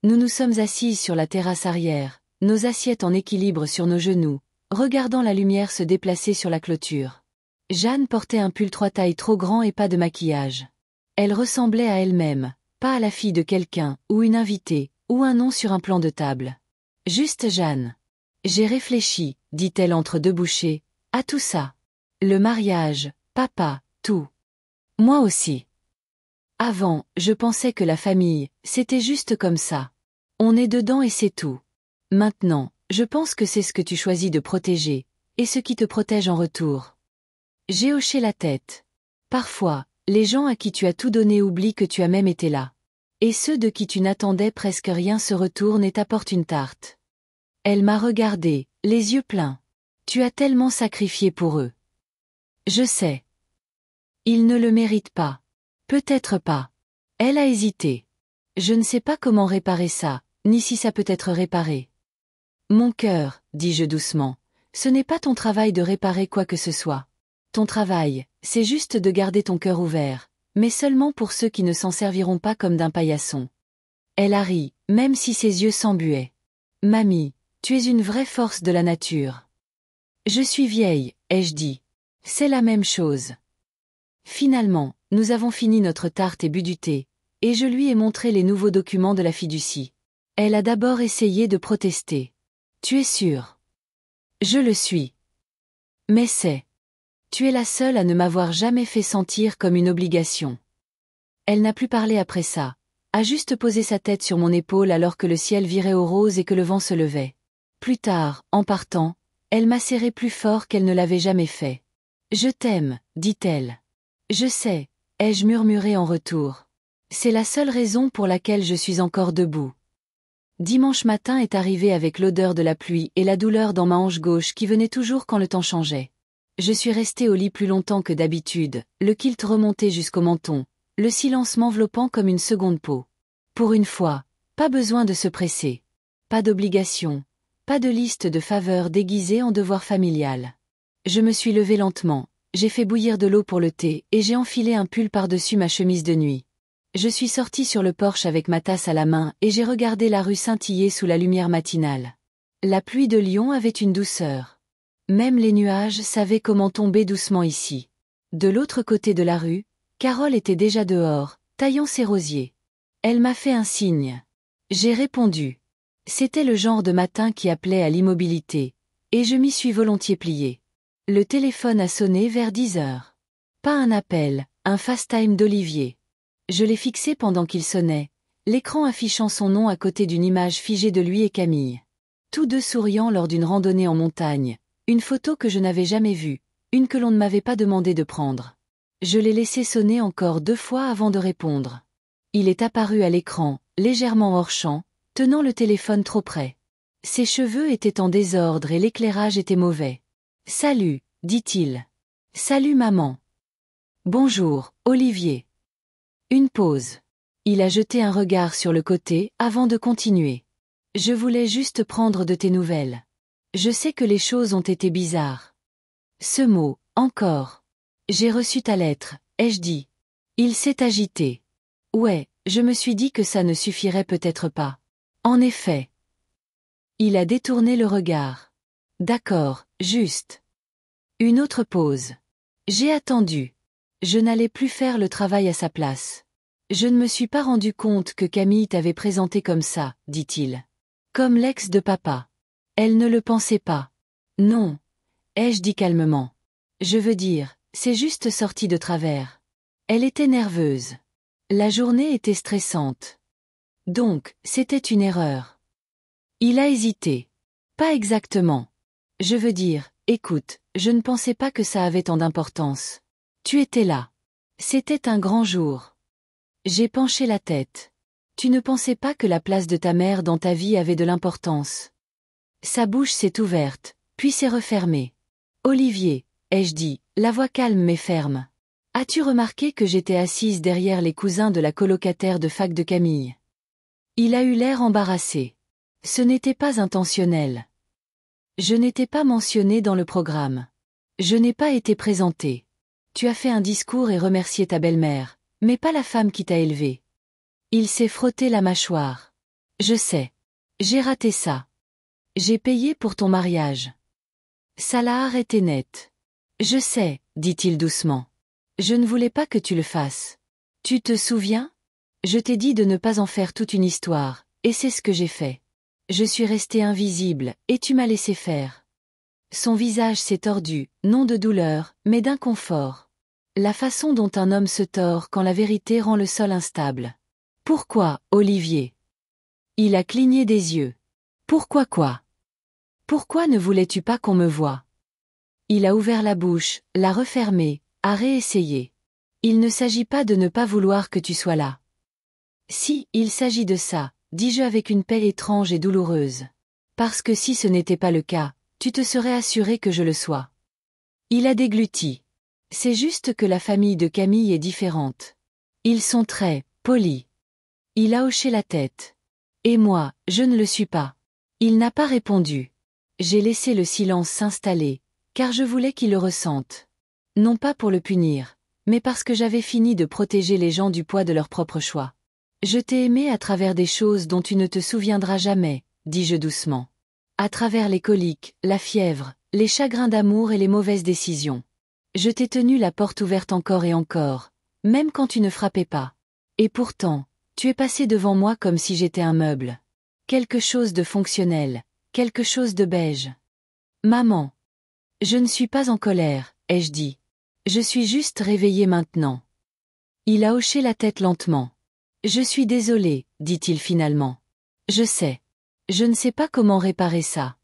Nous nous sommes assises sur la terrasse arrière, nos assiettes en équilibre sur nos genoux, regardant la lumière se déplacer sur la clôture. Jeanne portait un pull 3 tailles trop grand et pas de maquillage. Elle ressemblait à elle-même. Pas à la fille de quelqu'un, ou une invitée, ou un nom sur un plan de table. Juste Jeanne. J'ai réfléchi, dit-elle entre 2 bouchées, à tout ça. Le mariage, papa, tout. Moi aussi. Avant, je pensais que la famille, c'était juste comme ça. On est dedans et c'est tout. Maintenant, je pense que c'est ce que tu choisis de protéger, et ce qui te protège en retour. J'ai hoché la tête. Parfois, les gens à qui tu as tout donné oublient que tu as même été là. Et ceux de qui tu n'attendais presque rien se retournent et t'apportent une tarte. Elle m'a regardé, les yeux pleins. Tu as tellement sacrifié pour eux. Je sais. Ils ne le méritent pas. Peut-être pas. Elle a hésité. Je ne sais pas comment réparer ça, ni si ça peut être réparé. Mon cœur, dis-je doucement, ce n'est pas ton travail de réparer quoi que ce soit. Ton travail, c'est juste de garder ton cœur ouvert, mais seulement pour ceux qui ne s'en serviront pas comme d'un paillasson. Elle a ri, même si ses yeux s'embuaient. Mamie, tu es une vraie force de la nature. Je suis vieille, ai-je dit. C'est la même chose. Finalement, nous avons fini notre tarte et bu du thé, et je lui ai montré les nouveaux documents de la fiducie. Elle a d'abord essayé de protester. Tu es sûre? Je le suis. Mais c'est. Tu es la seule à ne m'avoir jamais fait sentir comme une obligation. Elle n'a plus parlé après ça, a juste posé sa tête sur mon épaule alors que le ciel virait au rose et que le vent se levait. Plus tard, en partant, elle m'a serré plus fort qu'elle ne l'avait jamais fait. Je t'aime, dit-elle. Je sais, ai-je murmuré en retour. C'est la seule raison pour laquelle je suis encore debout. Dimanche matin est arrivé avec l'odeur de la pluie et la douleur dans ma hanche gauche qui venait toujours quand le temps changeait. Je suis restée au lit plus longtemps que d'habitude, le kilt remonté jusqu'au menton, le silence m'enveloppant comme une seconde peau. Pour une fois, pas besoin de se presser. Pas d'obligation, pas de liste de faveurs déguisées en devoir familial. Je me suis levée lentement, j'ai fait bouillir de l'eau pour le thé et j'ai enfilé un pull par-dessus ma chemise de nuit. Je suis sortie sur le porche avec ma tasse à la main et j'ai regardé la rue scintiller sous la lumière matinale. La pluie de Lyon avait une douceur. Même les nuages savaient comment tomber doucement ici. De l'autre côté de la rue, Carole était déjà dehors, taillant ses rosiers. Elle m'a fait un signe. J'ai répondu. C'était le genre de matin qui appelait à l'immobilité, et je m'y suis volontiers pliée. Le téléphone a sonné vers 10 heures. Pas un appel, un FaceTime d'Olivier. Je l'ai fixé pendant qu'il sonnait, l'écran affichant son nom à côté d'une image figée de lui et Camille. Tous 2 souriant lors d'une randonnée en montagne. Une photo que je n'avais jamais vue, une que l'on ne m'avait pas demandé de prendre. Je l'ai laissé sonner encore 2 fois avant de répondre. Il est apparu à l'écran, légèrement hors champ, tenant le téléphone trop près. Ses cheveux étaient en désordre et l'éclairage était mauvais. « Salut », dit-il. « Salut maman. »« Bonjour, Olivier. » Une pause. Il a jeté un regard sur le côté avant de continuer. « Je voulais juste prendre de tes nouvelles. Je sais que les choses ont été bizarres. » Ce mot, encore. « J'ai reçu ta lettre, ai-je dit. » Il s'est agité. « Ouais, je me suis dit que ça ne suffirait peut-être pas. » En effet. Il a détourné le regard. « D'accord, juste. » Une autre pause. J'ai attendu. Je n'allais plus faire le travail à sa place. Je ne me suis pas rendu compte que Camille t'avait présenté comme ça, dit-il. Comme l'ex de papa. Elle ne le pensait pas. Non. Ai-je dit calmement. Je veux dire, c'est juste sorti de travers. Elle était nerveuse. La journée était stressante. Donc, c'était une erreur. Il a hésité. Pas exactement. Je veux dire, écoute, je ne pensais pas que ça avait tant d'importance. Tu étais là. C'était un grand jour. J'ai penché la tête. Tu ne pensais pas que la place de ta mère dans ta vie avait de l'importance. Sa bouche s'est ouverte, puis s'est refermée. Olivier, ai-je dit, la voix calme mais ferme. As-tu remarqué que j'étais assise derrière les cousins de la colocataire de fac de Camille? Il a eu l'air embarrassé. Ce n'était pas intentionnel. Je n'étais pas mentionnée dans le programme. Je n'ai pas été présentée. Tu as fait un discours et remercié ta belle-mère, mais pas la femme qui t'a élevée. Il s'est frotté la mâchoire. Je sais. J'ai raté ça. J'ai payé pour ton mariage. Ça l'a arrêté net. Je sais, dit-il doucement. Je ne voulais pas que tu le fasses. Tu te souviens? Je t'ai dit de ne pas en faire toute une histoire, et c'est ce que j'ai fait. Je suis restée invisible, et tu m'as laissé faire. Son visage s'est tordu, non de douleur, mais d'inconfort. La façon dont un homme se tord quand la vérité rend le sol instable. Pourquoi, Olivier? Il a cligné des yeux. Pourquoi quoi? Pourquoi ne voulais-tu pas qu'on me voie? Il a ouvert la bouche, l'a refermée, a réessayé. Il ne s'agit pas de ne pas vouloir que tu sois là. Si, il s'agit de ça, dis-je avec une paix étrange et douloureuse. Parce que si ce n'était pas le cas, tu te serais assuré que je le sois. Il a dégluti. C'est juste que la famille de Camille est différente. Ils sont très polis. Il a hoché la tête. Et moi, je ne le suis pas. Il n'a pas répondu. J'ai laissé le silence s'installer, car je voulais qu'il le ressente. Non pas pour le punir, mais parce que j'avais fini de protéger les gens du poids de leur propre choix. Je t'ai aimé à travers des choses dont tu ne te souviendras jamais, dis-je doucement. À travers les coliques, la fièvre, les chagrins d'amour et les mauvaises décisions. Je t'ai tenu la porte ouverte encore et encore, même quand tu ne frappais pas. Et pourtant, tu es passé devant moi comme si j'étais un meuble. Quelque chose de fonctionnel, quelque chose de beige. Maman. Je ne suis pas en colère, ai-je dit. Je suis juste réveillée maintenant. Il a hoché la tête lentement. Je suis désolé, dit-il finalement. Je sais. Je ne sais pas comment réparer ça.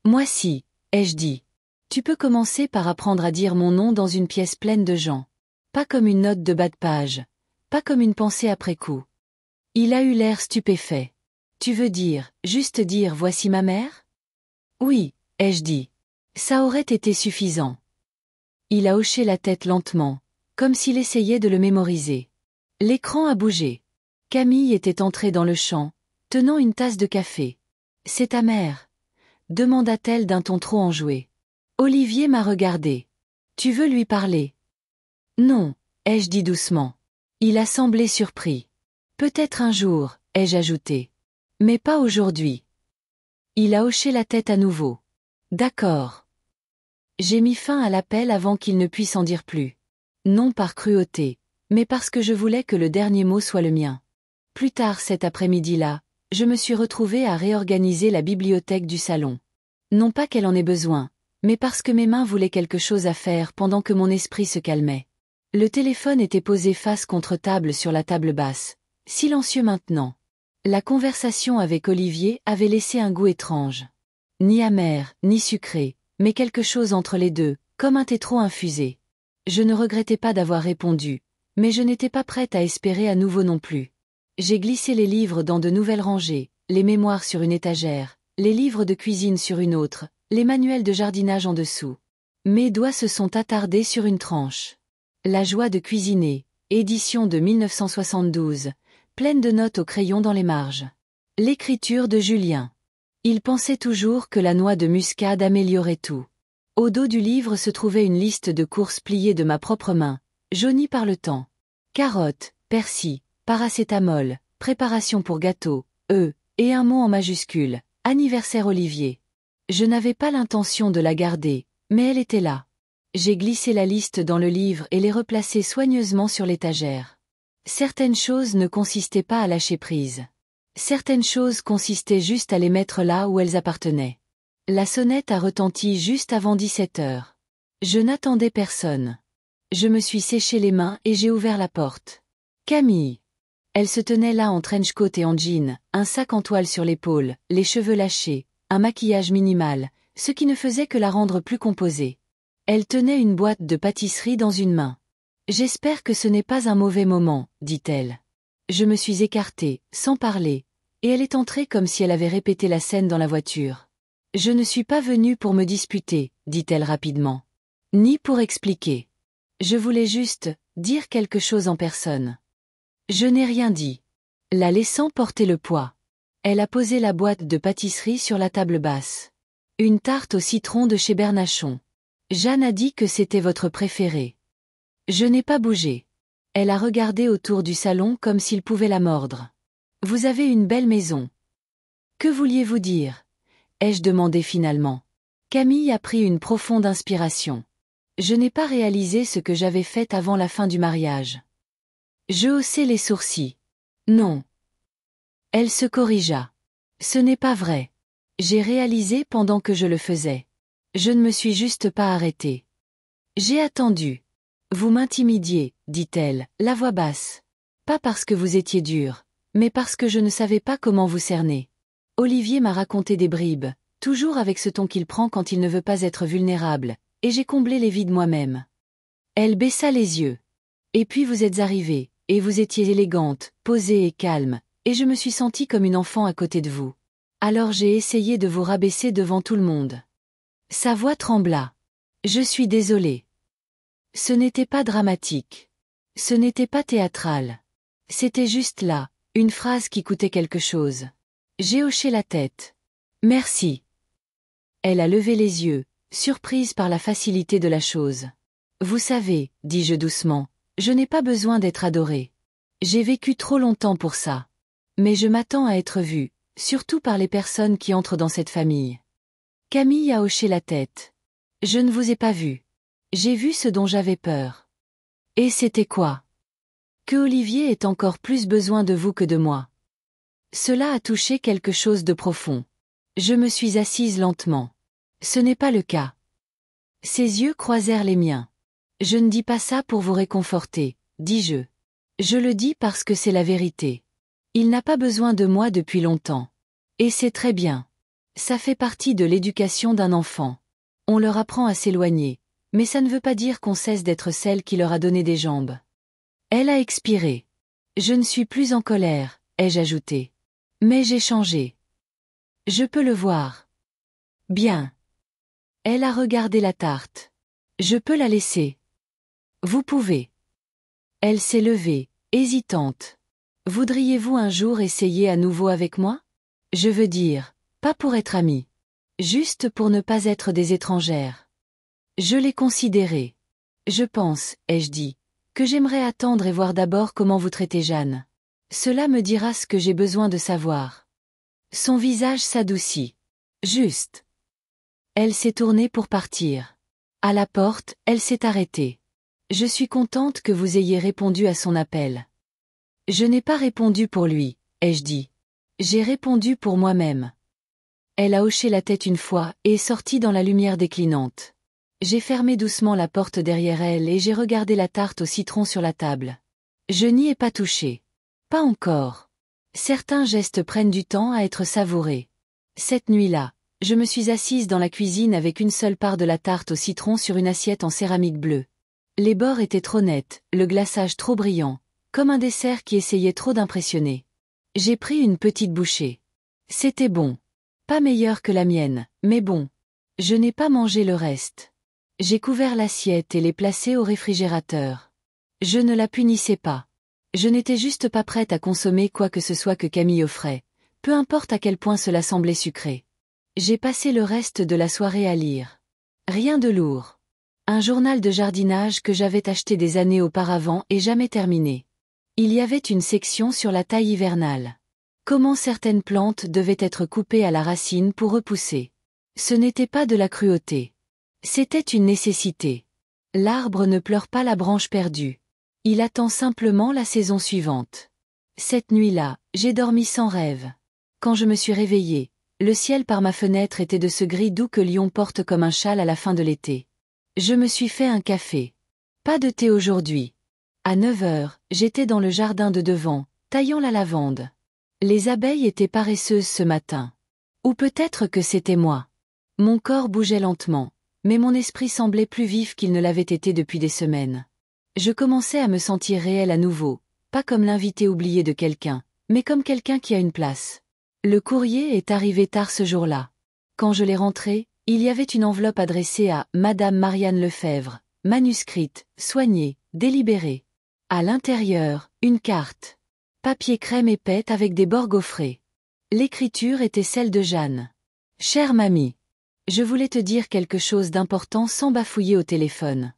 Moi si, ai-je dit. Tu peux commencer par apprendre à dire mon nom dans une pièce pleine de gens. Pas comme une note de bas de page. Pas comme une pensée après coup. Il a eu l'air stupéfait. Tu veux dire, juste dire voici ma mère? Oui, ai-je dit. Ça aurait été suffisant. Il a hoché la tête lentement, comme s'il essayait de le mémoriser. L'écran a bougé. Camille était entrée dans le champ, tenant une tasse de café. C'est ta mère? Demanda-t-elle d'un ton trop enjoué. Olivier m'a regardé. Tu veux lui parler? Non, ai-je dit doucement. Il a semblé surpris. Peut-être un jour, ai-je ajouté. Mais pas aujourd'hui. Il a hoché la tête à nouveau. D'accord. J'ai mis fin à l'appel avant qu'il ne puisse en dire plus. Non par cruauté, mais parce que je voulais que le dernier mot soit le mien. Plus tard cet après-midi-là, je me suis retrouvée à réorganiser la bibliothèque du salon. Non pas qu'elle en ait besoin, mais parce que mes mains voulaient quelque chose à faire pendant que mon esprit se calmait. Le téléphone était posé face contre table sur la table basse, silencieux maintenant. La conversation avec Olivier avait laissé un goût étrange. Ni amer, ni sucré, mais quelque chose entre les deux, comme un thé trop infusé. Je ne regrettais pas d'avoir répondu, mais je n'étais pas prête à espérer à nouveau non plus. J'ai glissé les livres dans de nouvelles rangées, les mémoires sur une étagère, les livres de cuisine sur une autre, les manuels de jardinage en dessous. Mes doigts se sont attardés sur une tranche. La joie de cuisiner, édition de 1972, pleine de notes au crayon dans les marges. L'écriture de Julien. Il pensait toujours que la noix de muscade améliorait tout. Au dos du livre se trouvait une liste de courses pliées de ma propre main, jaunie par le temps. Carottes, persil, paracétamol, préparation pour gâteau, et un mot en majuscule, anniversaire Olivier. Je n'avais pas l'intention de la garder, mais elle était là. J'ai glissé la liste dans le livre et l'ai replacée soigneusement sur l'étagère. Certaines choses ne consistaient pas à lâcher prise. Certaines choses consistaient juste à les mettre là où elles appartenaient. La sonnette a retenti juste avant 17 heures. Je n'attendais personne. Je me suis séché les mains et j'ai ouvert la porte. Camille. Elle se tenait là en trench-coat et en jean, un sac en toile sur l'épaule, les cheveux lâchés, un maquillage minimal, ce qui ne faisait que la rendre plus composée. Elle tenait une boîte de pâtisserie dans une main. « J'espère que ce n'est pas un mauvais moment, » dit-elle. Je me suis écartée, sans parler, et elle est entrée comme si elle avait répété la scène dans la voiture. « Je ne suis pas venue pour me disputer, » dit-elle rapidement. « Ni pour expliquer. Je voulais juste dire quelque chose en personne. » Je n'ai rien dit. La laissant porter le poids. Elle a posé la boîte de pâtisserie sur la table basse. Une tarte au citron de chez Bernachon. Jeanne a dit que c'était votre préféré. Je n'ai pas bougé. Elle a regardé autour du salon comme s'il pouvait la mordre. Vous avez une belle maison. Que vouliez-vous dire? Ai-je demandé finalement. Camille a pris une profonde inspiration. Je n'ai pas réalisé ce que j'avais fait avant la fin du mariage. Je haussai les sourcils. Non. Elle se corrigea. Ce n'est pas vrai. J'ai réalisé pendant que je le faisais. Je ne me suis juste pas arrêtée. J'ai attendu. Vous m'intimidiez, dit-elle, la voix basse. Pas parce que vous étiez dur, mais parce que je ne savais pas comment vous cerner. Olivier m'a raconté des bribes, toujours avec ce ton qu'il prend quand il ne veut pas être vulnérable, et j'ai comblé les vides moi-même. Elle baissa les yeux. Et puis vous êtes arrivée, et vous étiez élégante, posée et calme, et je me suis sentie comme une enfant à côté de vous. Alors j'ai essayé de vous rabaisser devant tout le monde. Sa voix trembla. Je suis désolée. Ce n'était pas dramatique. Ce n'était pas théâtral. C'était juste là, une phrase qui coûtait quelque chose. J'ai hoché la tête. Merci. Elle a levé les yeux, surprise par la facilité de la chose. Vous savez, dis-je doucement, je n'ai pas besoin d'être adorée. J'ai vécu trop longtemps pour ça. Mais je m'attends à être vue, surtout par les personnes qui entrent dans cette famille. Camille a hoché la tête. Je ne vous ai pas vu. J'ai vu ce dont j'avais peur. Et c'était quoi? Que Olivier ait encore plus besoin de vous que de moi. Cela a touché quelque chose de profond. Je me suis assise lentement. Ce n'est pas le cas. Ses yeux croisèrent les miens. Je ne dis pas ça pour vous réconforter, dis-je. Je le dis parce que c'est la vérité. Il n'a pas besoin de moi depuis longtemps. Et c'est très bien. Ça fait partie de l'éducation d'un enfant. On leur apprend à s'éloigner, mais ça ne veut pas dire qu'on cesse d'être celle qui leur a donné des jambes. Elle a expiré. Je ne suis plus en colère, ai-je ajouté. Mais j'ai changé. Je peux le voir. Bien. Elle a regardé la tarte. Je peux la laisser. Vous pouvez. Elle s'est levée, hésitante. Voudriez-vous un jour essayer à nouveau avec moi? Je veux dire, pas pour être amie. Juste pour ne pas être des étrangères. Je l'ai considéré. Je pense, ai-je dit, que j'aimerais attendre et voir d'abord comment vous traitez Jeanne. Cela me dira ce que j'ai besoin de savoir. Son visage s'adoucit. Juste. Elle s'est tournée pour partir. À la porte, elle s'est arrêtée. Je suis contente que vous ayez répondu à son appel. Je n'ai pas répondu pour lui, ai-je dit. J'ai répondu pour moi-même. Elle a hoché la tête une fois et est sortie dans la lumière déclinante. J'ai fermé doucement la porte derrière elle et j'ai regardé la tarte au citron sur la table. Je n'y ai pas touché. Pas encore. Certains gestes prennent du temps à être savourés. Cette nuit-là, je me suis assise dans la cuisine avec une seule part de la tarte au citron sur une assiette en céramique bleue. Les bords étaient trop nets, le glaçage trop brillant, comme un dessert qui essayait trop d'impressionner. J'ai pris une petite bouchée. C'était bon. Pas meilleur que la mienne, mais bon. Je n'ai pas mangé le reste. J'ai couvert l'assiette et l'ai placée au réfrigérateur. Je ne la punissais pas. Je n'étais juste pas prête à consommer quoi que ce soit que Camille offrait, peu importe à quel point cela semblait sucré. J'ai passé le reste de la soirée à lire. Rien de lourd. Un journal de jardinage que j'avais acheté des années auparavant et jamais terminé. Il y avait une section sur la taille hivernale. Comment certaines plantes devaient être coupées à la racine pour repousser. Ce n'était pas de la cruauté. C'était une nécessité. L'arbre ne pleure pas la branche perdue. Il attend simplement la saison suivante. Cette nuit-là, j'ai dormi sans rêve. Quand je me suis réveillée, le ciel par ma fenêtre était de ce gris doux que Lyon porte comme un châle à la fin de l'été. Je me suis fait un café. Pas de thé aujourd'hui. À 9 heures, j'étais dans le jardin de devant, taillant la lavande. Les abeilles étaient paresseuses ce matin. Ou peut-être que c'était moi. Mon corps bougeait lentement, mais mon esprit semblait plus vif qu'il ne l'avait été depuis des semaines. Je commençais à me sentir réelle à nouveau, pas comme l'invité oublié de quelqu'un, mais comme quelqu'un qui a une place. Le courrier est arrivé tard ce jour-là. Quand je l'ai rentré, il y avait une enveloppe adressée à Madame Marianne Lefebvre, manuscrite, soignée, délibérée. À l'intérieur, une carte. Papier crème épais avec des bords gaufrés. L'écriture était celle de Jeanne. Chère mamie, je voulais te dire quelque chose d'important sans bafouiller au téléphone.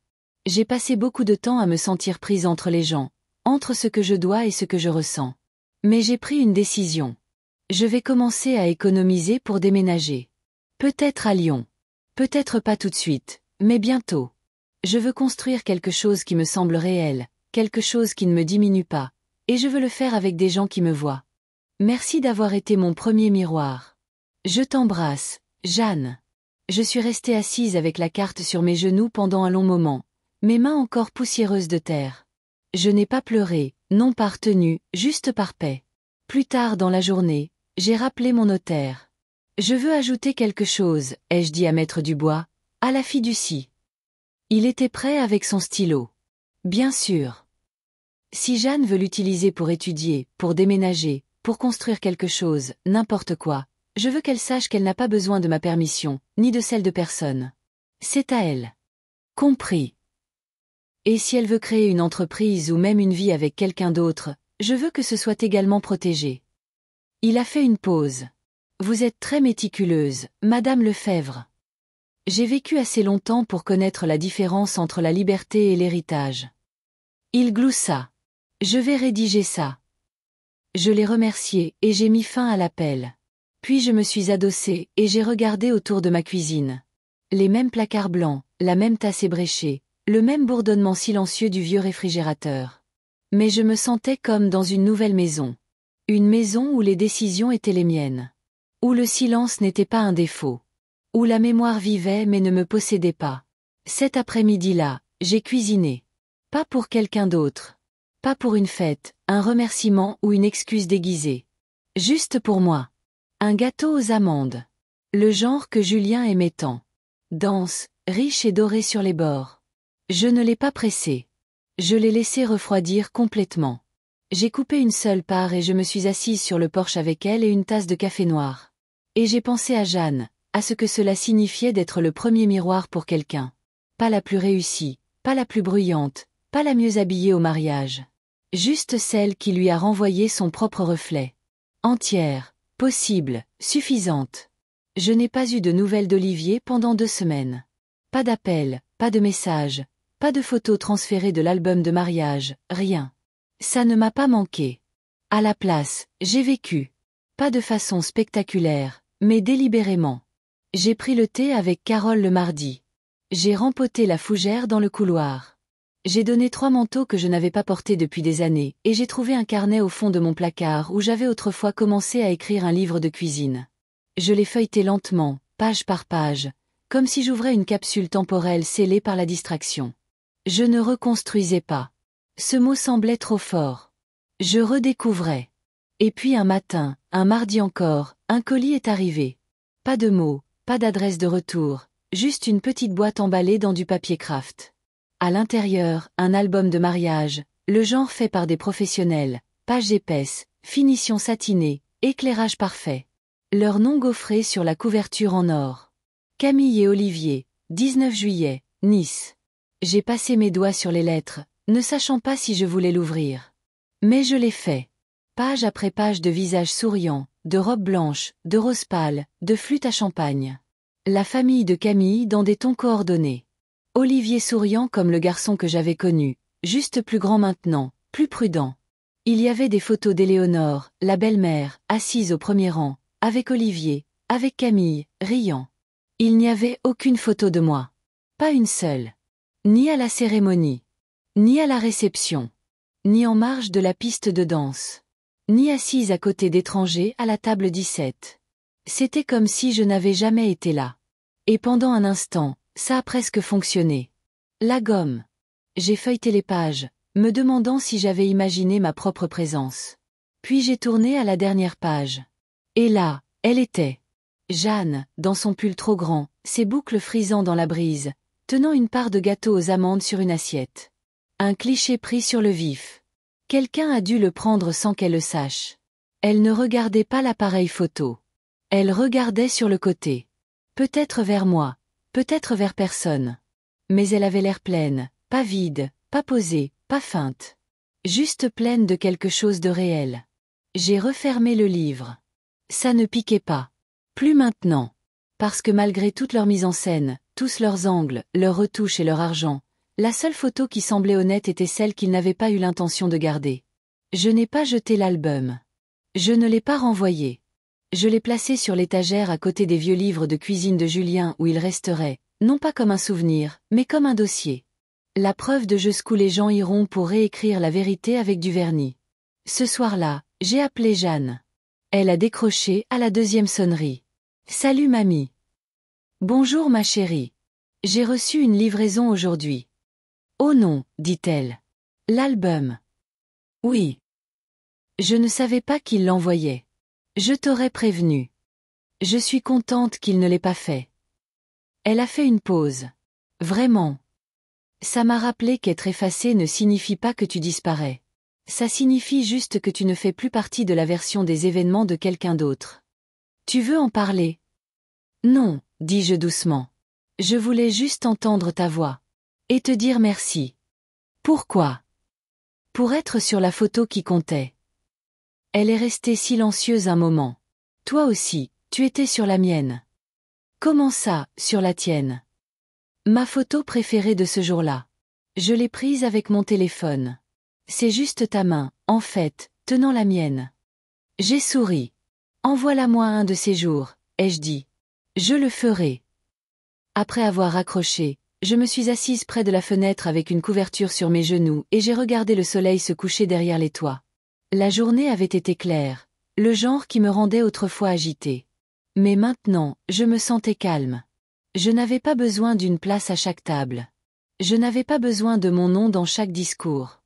J'ai passé beaucoup de temps à me sentir prise entre les gens, entre ce que je dois et ce que je ressens. Mais j'ai pris une décision. Je vais commencer à économiser pour déménager. Peut-être à Lyon. Peut-être pas tout de suite, mais bientôt. Je veux construire quelque chose qui me semble réel, quelque chose qui ne me diminue pas, et je veux le faire avec des gens qui me voient. Merci d'avoir été mon premier miroir. Je t'embrasse, Jeanne. Je suis restée assise avec la carte sur mes genoux pendant un long moment, mes mains encore poussiéreuses de terre. Je n'ai pas pleuré, non par tenue, juste par paix. Plus tard dans la journée, j'ai rappelé mon notaire. Je veux ajouter quelque chose, ai-je dit à Maître Dubois, à la fiducie. Il était prêt avec son stylo. Bien sûr. Si Jeanne veut l'utiliser pour étudier, pour déménager, pour construire quelque chose, n'importe quoi, je veux qu'elle sache qu'elle n'a pas besoin de ma permission, ni de celle de personne. C'est à elle. Compris. Et si elle veut créer une entreprise ou même une vie avec quelqu'un d'autre, je veux que ce soit également protégé. Il a fait une pause. Vous êtes très méticuleuse, Madame Lefebvre. J'ai vécu assez longtemps pour connaître la différence entre la liberté et l'héritage. Il gloussa. Je vais rédiger ça. Je l'ai remercié et j'ai mis fin à l'appel. Puis je me suis adossée et j'ai regardé autour de ma cuisine. Les mêmes placards blancs, la même tasse ébréchée, le même bourdonnement silencieux du vieux réfrigérateur. Mais je me sentais comme dans une nouvelle maison. Une maison où les décisions étaient les miennes. Où le silence n'était pas un défaut. Où la mémoire vivait mais ne me possédait pas. Cet après-midi-là, j'ai cuisiné. Pas pour quelqu'un d'autre. Pas pour une fête, un remerciement ou une excuse déguisée. Juste pour moi. Un gâteau aux amandes. Le genre que Julien aimait tant. Dense, riche et doré sur les bords. Je ne l'ai pas pressé. Je l'ai laissé refroidir complètement. J'ai coupé une seule part et je me suis assise sur le porche avec elle et une tasse de café noir. Et j'ai pensé à Jeanne, à ce que cela signifiait d'être le premier miroir pour quelqu'un. Pas la plus réussie, pas la plus bruyante, pas la mieux habillée au mariage. Juste celle qui lui a renvoyé son propre reflet. Entière, possible, suffisante. Je n'ai pas eu de nouvelles d'Olivier pendant 2 semaines. Pas d'appel, pas de message, pas de photos transférées de l'album de mariage, rien. Ça ne m'a pas manqué. À la place, j'ai vécu. Pas de façon spectaculaire, mais délibérément. J'ai pris le thé avec Carole le mardi. J'ai rempoté la fougère dans le couloir. J'ai donné 3 manteaux que je n'avais pas portés depuis des années, et j'ai trouvé un carnet au fond de mon placard où j'avais autrefois commencé à écrire un livre de cuisine. Je l'ai feuilleté lentement, page par page, comme si j'ouvrais une capsule temporelle scellée par la distraction. Je ne reconstruisais pas. Ce mot semblait trop fort. Je redécouvrais. Et puis un matin, un mardi encore, un colis est arrivé. Pas de mots, pas d'adresse de retour, juste une petite boîte emballée dans du papier craft. À l'intérieur, un album de mariage, le genre fait par des professionnels, pages épaisses, Finition satinée, éclairage parfait. Leur nom gaufré sur la couverture en or. Camille et Olivier, 19 juillet, Nice. J'ai passé mes doigts sur les lettres, ne sachant pas si je voulais l'ouvrir. Mais je l'ai fait. Page après page de visages souriants, de robes blanches, de roses pâles, de flûtes à champagne. La famille de Camille dans des tons coordonnés. Olivier souriant comme le garçon que j'avais connu, juste plus grand maintenant, plus prudent. Il y avait des photos d'Éléonore, la belle-mère, assise au premier rang, avec Olivier, avec Camille, riant. Il n'y avait aucune photo de moi. Pas une seule. Ni à la cérémonie. Ni à la réception. Ni en marge de la piste de danse. Ni assise à côté d'étrangers à la table 17. C'était comme si je n'avais jamais été là. Et pendant un instant, ça a presque fonctionné. La gomme. J'ai feuilleté les pages, me demandant si j'avais imaginé ma propre présence. Puis j'ai tourné à la dernière page. Et là, elle était. Jeanne, dans son pull trop grand, ses boucles frisant dans la brise, tenant une part de gâteau aux amandes sur une assiette. Un cliché pris sur le vif. Quelqu'un a dû le prendre sans qu'elle le sache. Elle ne regardait pas l'appareil photo. Elle regardait sur le côté. Peut-être vers moi, peut-être vers personne. Mais elle avait l'air pleine, pas vide, pas posée, pas feinte. Juste pleine de quelque chose de réel. J'ai refermé le livre. Ça ne piquait pas. Plus maintenant. Parce que malgré toute leur mise en scène, tous leurs angles, leurs retouches et leur argent, la seule photo qui semblait honnête était celle qu'ils n'avaient pas eu l'intention de garder. Je n'ai pas jeté l'album. Je ne l'ai pas renvoyé. Je l'ai placé sur l'étagère à côté des vieux livres de cuisine de Julien où il resterait, non pas comme un souvenir, mais comme un dossier. La preuve de jusqu'où les gens iront pour réécrire la vérité avec du vernis. Ce soir-là, j'ai appelé Jeanne. Elle a décroché à la deuxième sonnerie. « Salut mamie. »« Bonjour ma chérie. J'ai reçu une livraison aujourd'hui. »« Oh non, dit-elle. L'album. »« Oui. »« Je ne savais pas qu'il l'envoyait. Je t'aurais prévenu. Je suis contente qu'il ne l'ait pas fait. » Elle a fait une pause. « Vraiment. » Ça m'a rappelé qu'être effacé ne signifie pas que tu disparais. Ça signifie juste que tu ne fais plus partie de la version des événements de quelqu'un d'autre. Tu veux en parler? Non, dis-je doucement. Je voulais juste entendre ta voix. Et te dire merci. Pourquoi? Pour être sur la photo qui comptait. Elle est restée silencieuse un moment. Toi aussi, tu étais sur la mienne. Comment ça, sur la tienne? Ma photo préférée de ce jour-là. Je l'ai prise avec mon téléphone. C'est juste ta main, en fait, tenant la mienne. J'ai souri. Envoie-la-moi un de ces jours, ai-je dit. Je le ferai. Après avoir raccroché, je me suis assise près de la fenêtre avec une couverture sur mes genoux et j'ai regardé le soleil se coucher derrière les toits. La journée avait été claire, le genre qui me rendait autrefois agitée. Mais maintenant, je me sentais calme. Je n'avais pas besoin d'une place à chaque table. Je n'avais pas besoin de mon nom dans chaque discours.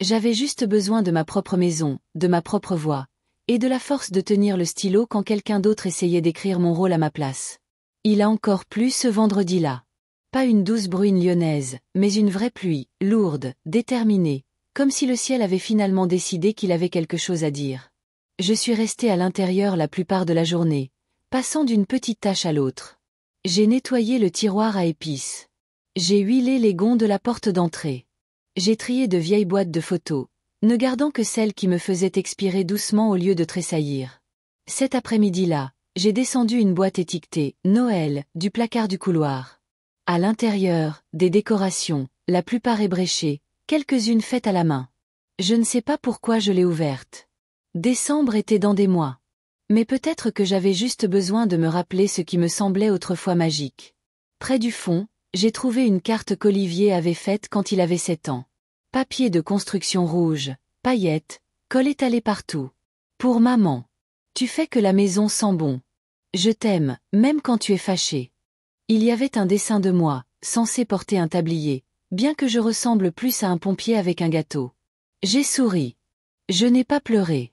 J'avais juste besoin de ma propre maison, de ma propre voix, et de la force de tenir le stylo quand quelqu'un d'autre essayait d'écrire mon rôle à ma place. Il a encore plu ce vendredi-là. Pas une douce bruine lyonnaise, mais une vraie pluie, lourde, déterminée, comme si le ciel avait finalement décidé qu'il avait quelque chose à dire. Je suis restée à l'intérieur la plupart de la journée, passant d'une petite tâche à l'autre. J'ai nettoyé le tiroir à épices. J'ai huilé les gonds de la porte d'entrée. J'ai trié de vieilles boîtes de photos, ne gardant que celles qui me faisaient expirer doucement au lieu de tressaillir. Cet après-midi-là, j'ai descendu une boîte étiquetée « Noël » du placard du couloir. À l'intérieur, des décorations, la plupart ébréchées, quelques-unes faites à la main. Je ne sais pas pourquoi je l'ai ouverte. Décembre était dans des mois. Mais peut-être que j'avais juste besoin de me rappeler ce qui me semblait autrefois magique. Près du fond, j'ai trouvé une carte qu'Olivier avait faite quand il avait 7 ans. Papier de construction rouge, paillettes, colle étalée partout. Pour maman. Tu fais que la maison sent bon. Je t'aime, même quand tu es fâché. Il y avait un dessin de moi, censé porter un tablier, bien que je ressemble plus à un pompier avec un gâteau. J'ai souri. Je n'ai pas pleuré.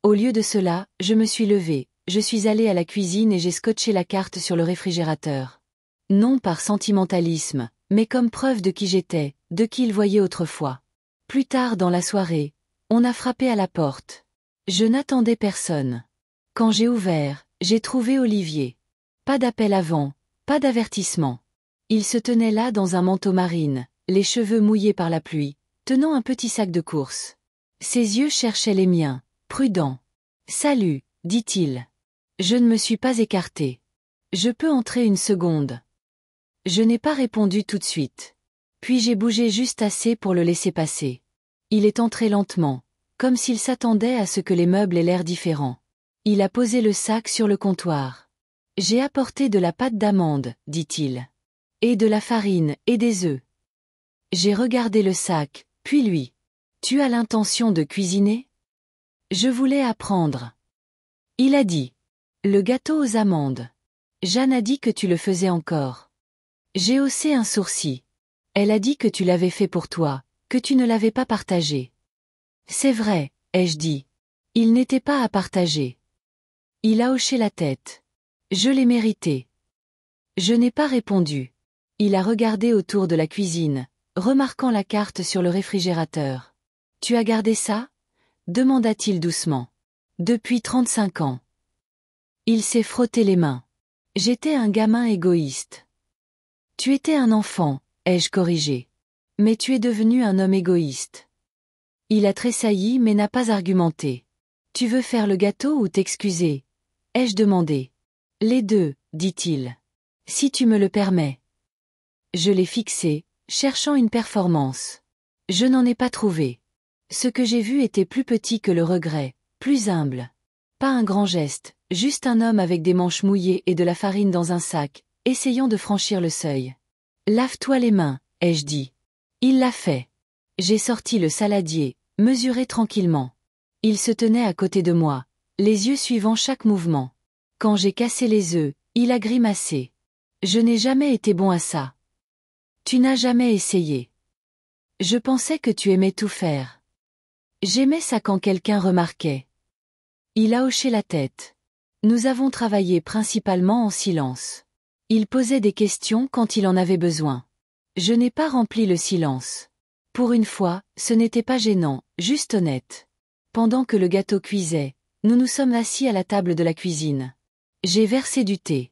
Au lieu de cela, je me suis levée, je suis allée à la cuisine et j'ai scotché la carte sur le réfrigérateur. Non par sentimentalisme, mais comme preuve de qui j'étais, de qui il voyait autrefois. Plus tard dans la soirée, on a frappé à la porte. Je n'attendais personne. Quand j'ai ouvert, j'ai trouvé Olivier. Pas d'appel avant, pas d'avertissement. Il se tenait là dans un manteau marine, les cheveux mouillés par la pluie, tenant un petit sac de course. Ses yeux cherchaient les miens, prudents. « Salut », dit-il. Je ne me suis pas écarté. « Je peux entrer une seconde ?» Je n'ai pas répondu tout de suite. Puis j'ai bougé juste assez pour le laisser passer. Il est entré lentement, comme s'il s'attendait à ce que les meubles aient l'air différents. Il a posé le sac sur le comptoir. « J'ai apporté de la pâte d'amande, dit-il. Et de la farine, et des œufs. » J'ai regardé le sac, puis lui. « Tu as l'intention de cuisiner ? » Je voulais apprendre. Il a dit. « Le gâteau aux amandes. Jeanne a dit que tu le faisais encore. » J'ai haussé un sourcil. Elle a dit que tu l'avais fait pour toi, que tu ne l'avais pas partagé. C'est vrai, ai-je dit. Il n'était pas à partager. Il a hoché la tête. Je l'ai mérité. Je n'ai pas répondu. Il a regardé autour de la cuisine, remarquant la carte sur le réfrigérateur. Tu as gardé ça ? Demanda-t-il doucement. Depuis 35 ans. Il s'est frotté les mains. J'étais un gamin égoïste. Tu étais un enfant, ai-je corrigé. Mais tu es devenu un homme égoïste. Il a tressailli mais n'a pas argumenté. Tu veux faire le gâteau ou t'excuser ? Ai-je demandé. Les deux, dit-il. Si tu me le permets. Je l'ai fixé, cherchant une performance. Je n'en ai pas trouvé. Ce que j'ai vu était plus petit que le regret, plus humble. Pas un grand geste, juste un homme avec des manches mouillées et de la farine dans un sac, essayant de franchir le seuil. Lave-toi les mains, ai-je dit. Il l'a fait. J'ai sorti le saladier, mesuré tranquillement. Il se tenait à côté de moi, les yeux suivant chaque mouvement. Quand j'ai cassé les œufs, il a grimacé. Je n'ai jamais été bon à ça. Tu n'as jamais essayé. Je pensais que tu aimais tout faire. J'aimais ça quand quelqu'un remarquait. Il a hoché la tête. Nous avons travaillé principalement en silence. Il posait des questions quand il en avait besoin. Je n'ai pas rempli le silence. Pour une fois, ce n'était pas gênant, juste honnête. Pendant que le gâteau cuisait, nous nous sommes assis à la table de la cuisine. J'ai versé du thé.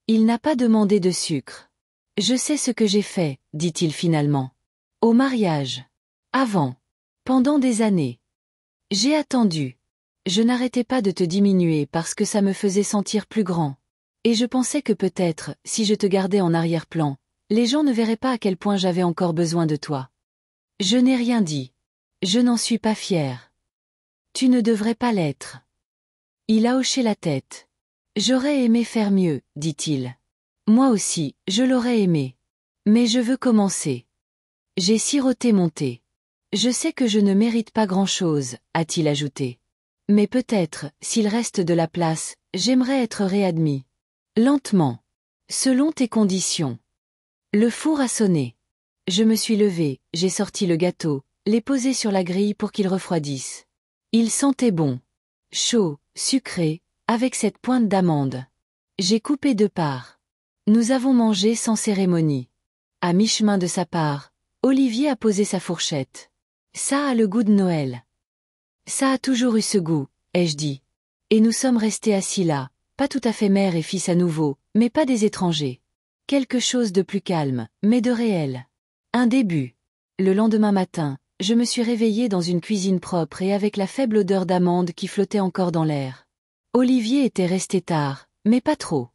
Il n'a pas demandé de sucre. Je sais ce que j'ai fait, dit-il finalement. Au mariage. Avant. Pendant des années. J'ai attendu. Je n'arrêtais pas de te diminuer parce que ça me faisait sentir plus grand. Et je pensais que peut-être, si je te gardais en arrière-plan, les gens ne verraient pas à quel point j'avais encore besoin de toi. Je n'ai rien dit. Je n'en suis pas fière. Tu ne devrais pas l'être. Il a hoché la tête. J'aurais aimé faire mieux, dit-il. Moi aussi, je l'aurais aimé. Mais je veux commencer. J'ai siroté mon thé. Je sais que je ne mérite pas grand-chose, a-t-il ajouté. Mais peut-être, s'il reste de la place, j'aimerais être réadmis. Lentement. Selon tes conditions. Le four a sonné. Je me suis levée, j'ai sorti le gâteau, l'ai posé sur la grille pour qu'il refroidisse. Il sentait bon. Chaud, sucré, avec cette pointe d'amande. J'ai coupé 2 parts. Nous avons mangé sans cérémonie. À mi-chemin de sa part, Olivier a posé sa fourchette. Ça a le goût de Noël. Ça a toujours eu ce goût, ai-je dit. Et nous sommes restés assis là, pas tout à fait mère et fils à nouveau, mais pas des étrangers. Quelque chose de plus calme, mais de réel. Un début. Le lendemain matin, je me suis réveillée dans une cuisine propre et avec la faible odeur d'amande qui flottait encore dans l'air. Olivier était resté tard, mais pas trop.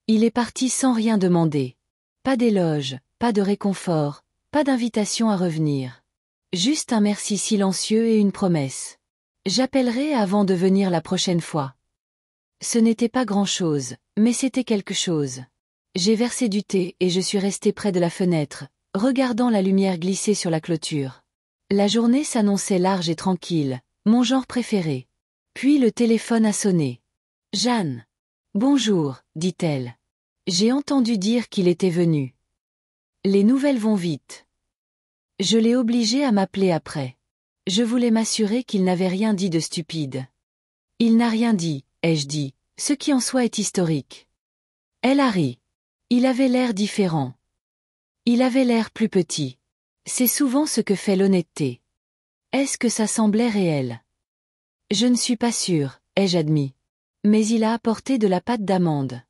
Il est parti sans rien demander. Pas d'éloge, pas de réconfort, pas d'invitation à revenir. Juste un merci silencieux et une promesse. J'appellerai avant de venir la prochaine fois. Ce n'était pas grand-chose, mais c'était quelque chose. J'ai versé du thé et je suis restée près de la fenêtre, regardant la lumière glisser sur la clôture. La journée s'annonçait large et tranquille, mon genre préféré. Puis le téléphone a sonné. Jeanne. Bonjour, dit-elle. J'ai entendu dire qu'il était venu. Les nouvelles vont vite. Je l'ai obligé à m'appeler après. Je voulais m'assurer qu'il n'avait rien dit de stupide. Il n'a rien dit, ai-je dit, ce qui en soi est historique. Elle a ri. Il avait l'air différent. Il avait l'air plus petit. C'est souvent ce que fait l'honnêteté. Est-ce que ça semblait réel? Je ne suis pas sûre, ai-je admis. Mais il a apporté de la pâte d'amande.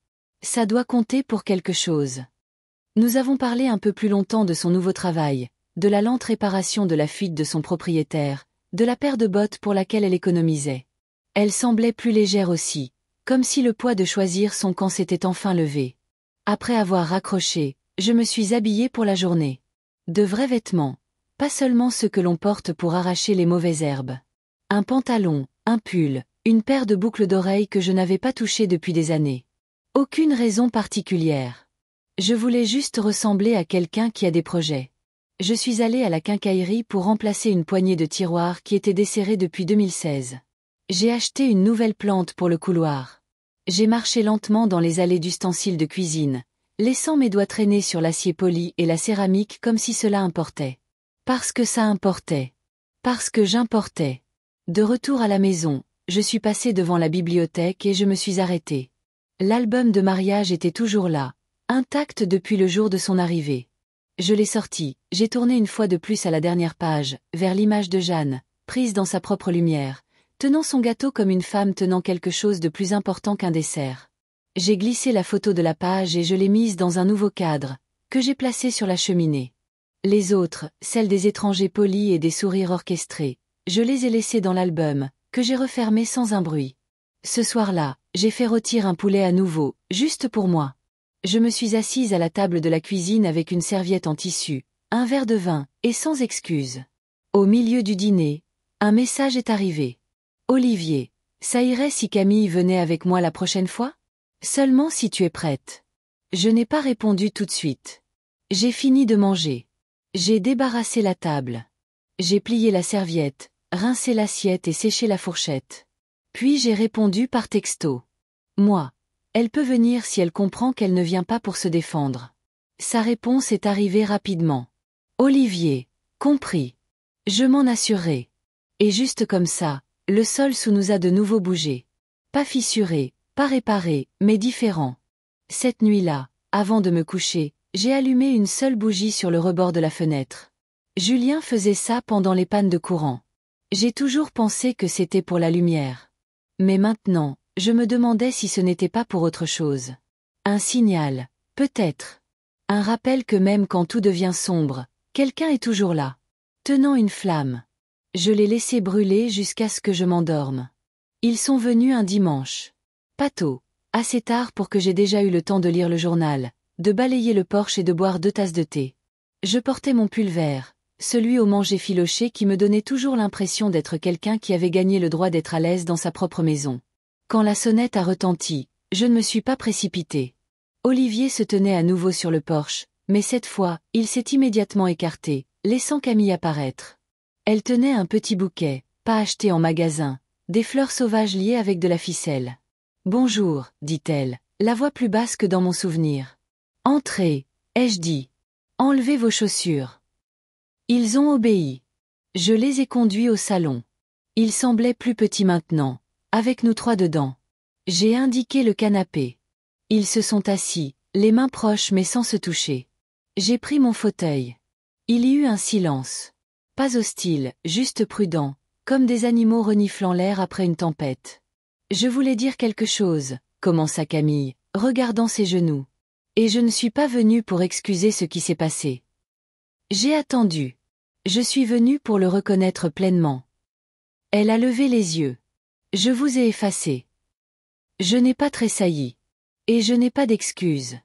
Ça doit compter pour quelque chose. Nous avons parlé un peu plus longtemps de son nouveau travail, de la lente réparation de la fuite de son propriétaire, de la paire de bottes pour laquelle elle économisait. Elle semblait plus légère aussi, comme si le poids de choisir son camp s'était enfin levé. Après avoir raccroché, je me suis habillée pour la journée. De vrais vêtements, pas seulement ceux que l'on porte pour arracher les mauvaises herbes. Un pantalon, un pull, une paire de boucles d'oreilles que je n'avais pas touchées depuis des années. Aucune raison particulière. Je voulais juste ressembler à quelqu'un qui a des projets. Je suis allée à la quincaillerie pour remplacer une poignée de tiroirs qui étaient desserrés depuis 2016. J'ai acheté une nouvelle plante pour le couloir. J'ai marché lentement dans les allées d'ustensiles de cuisine, laissant mes doigts traîner sur l'acier poli et la céramique comme si cela importait. Parce que ça importait. Parce que j'importais. De retour à la maison, je suis passée devant la bibliothèque et je me suis arrêtée. L'album de mariage était toujours là, intact depuis le jour de son arrivée. Je l'ai sorti, j'ai tourné une fois de plus à la dernière page, vers l'image de Jeanne, prise dans sa propre lumière, tenant son gâteau comme une femme tenant quelque chose de plus important qu'un dessert. J'ai glissé la photo de la page et je l'ai mise dans un nouveau cadre, que j'ai placé sur la cheminée. Les autres, celles des étrangers polis et des sourires orchestrés, je les ai laissées dans l'album, que j'ai refermé sans un bruit. Ce soir-là, j'ai fait rôtir un poulet à nouveau, juste pour moi. Je me suis assise à la table de la cuisine avec une serviette en tissu, un verre de vin, et sans excuse. Au milieu du dîner, un message est arrivé. Olivier, ça irait si Camille venait avec moi la prochaine fois? Seulement si tu es prête. Je n'ai pas répondu tout de suite. J'ai fini de manger. J'ai débarrassé la table. J'ai plié la serviette, rincé l'assiette et séché la fourchette. Puis j'ai répondu par texto. Moi. Elle peut venir si elle comprend qu'elle ne vient pas pour se défendre. Sa réponse est arrivée rapidement. Olivier, compris. Je m'en assurerai. Et juste comme ça, le sol sous nous a de nouveau bougé. Pas fissuré, pas réparé, mais différent. Cette nuit-là, avant de me coucher, j'ai allumé une seule bougie sur le rebord de la fenêtre. Julien faisait ça pendant les pannes de courant. J'ai toujours pensé que c'était pour la lumière. Mais maintenant, je me demandais si ce n'était pas pour autre chose. Un signal, peut-être. Un rappel que même quand tout devient sombre, quelqu'un est toujours là. Tenant une flamme. Je l'ai laissé brûler jusqu'à ce que je m'endorme. Ils sont venus un dimanche. Pas tôt, assez tard pour que j'aie déjà eu le temps de lire le journal, de balayer le porche et de boire 2 tasses de thé. Je portais mon pull vert, celui au manche effiloché qui me donnait toujours l'impression d'être quelqu'un qui avait gagné le droit d'être à l'aise dans sa propre maison. Quand la sonnette a retenti, je ne me suis pas précipitée. Olivier se tenait à nouveau sur le porche, mais cette fois, il s'est immédiatement écarté, laissant Camille apparaître. Elle tenait un petit bouquet, pas acheté en magasin, des fleurs sauvages liées avec de la ficelle. « Bonjour, dit-elle, la voix plus basse que dans mon souvenir. « Entrez, ai-je dit. Enlevez vos chaussures. » Ils ont obéi. Je les ai conduits au salon. Il semblait plus petit maintenant, avec nous 3 dedans. J'ai indiqué le canapé. Ils se sont assis, les mains proches mais sans se toucher. J'ai pris mon fauteuil. Il y eut un silence. Pas hostile, juste prudent, comme des animaux reniflant l'air après une tempête. Je voulais dire quelque chose, commença Camille, regardant ses genoux. Et je ne suis pas venue pour excuser ce qui s'est passé. J'ai attendu. Je suis venue pour le reconnaître pleinement. Elle a levé les yeux. Je vous ai effacé. Je n'ai pas tressailli. Et je n'ai pas d'excuses.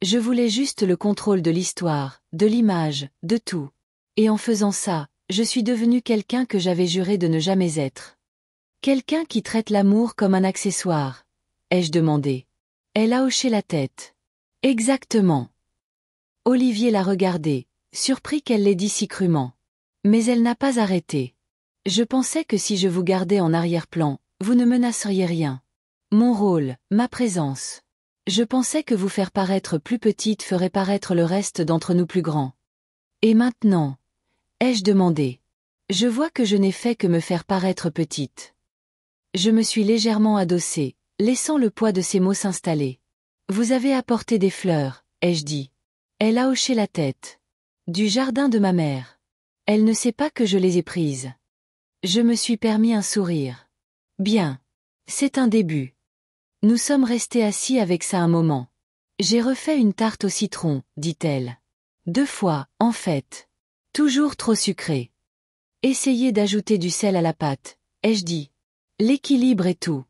Je voulais juste le contrôle de l'histoire, de l'image, de tout. Et en faisant ça, je suis devenue quelqu'un que j'avais juré de ne jamais être. Quelqu'un qui traite l'amour comme un accessoire, ai-je demandé. Elle a hoché la tête. Exactement. Olivier l'a regardée, surpris qu'elle l'ait dit si crûment. Mais elle n'a pas arrêté. Je pensais que si je vous gardais en arrière-plan, vous ne menaceriez rien. Mon rôle, ma présence. Je pensais que vous faire paraître plus petite ferait paraître le reste d'entre nous plus grand. Et maintenant, ai-je demandé. Je vois que je n'ai fait que me faire paraître petite. Je me suis légèrement adossée, laissant le poids de ces mots s'installer. Vous avez apporté des fleurs, ai-je dit. Elle a hoché la tête. Du jardin de ma mère. Elle ne sait pas que je les ai prises. Je me suis permis un sourire. Bien. C'est un début. Nous sommes restés assis avec ça un moment. J'ai refait une tarte au citron, dit-elle. 2 fois, en fait. Toujours trop sucré. Essayez d'ajouter du sel à la pâte, ai-je dit. L'équilibre est tout.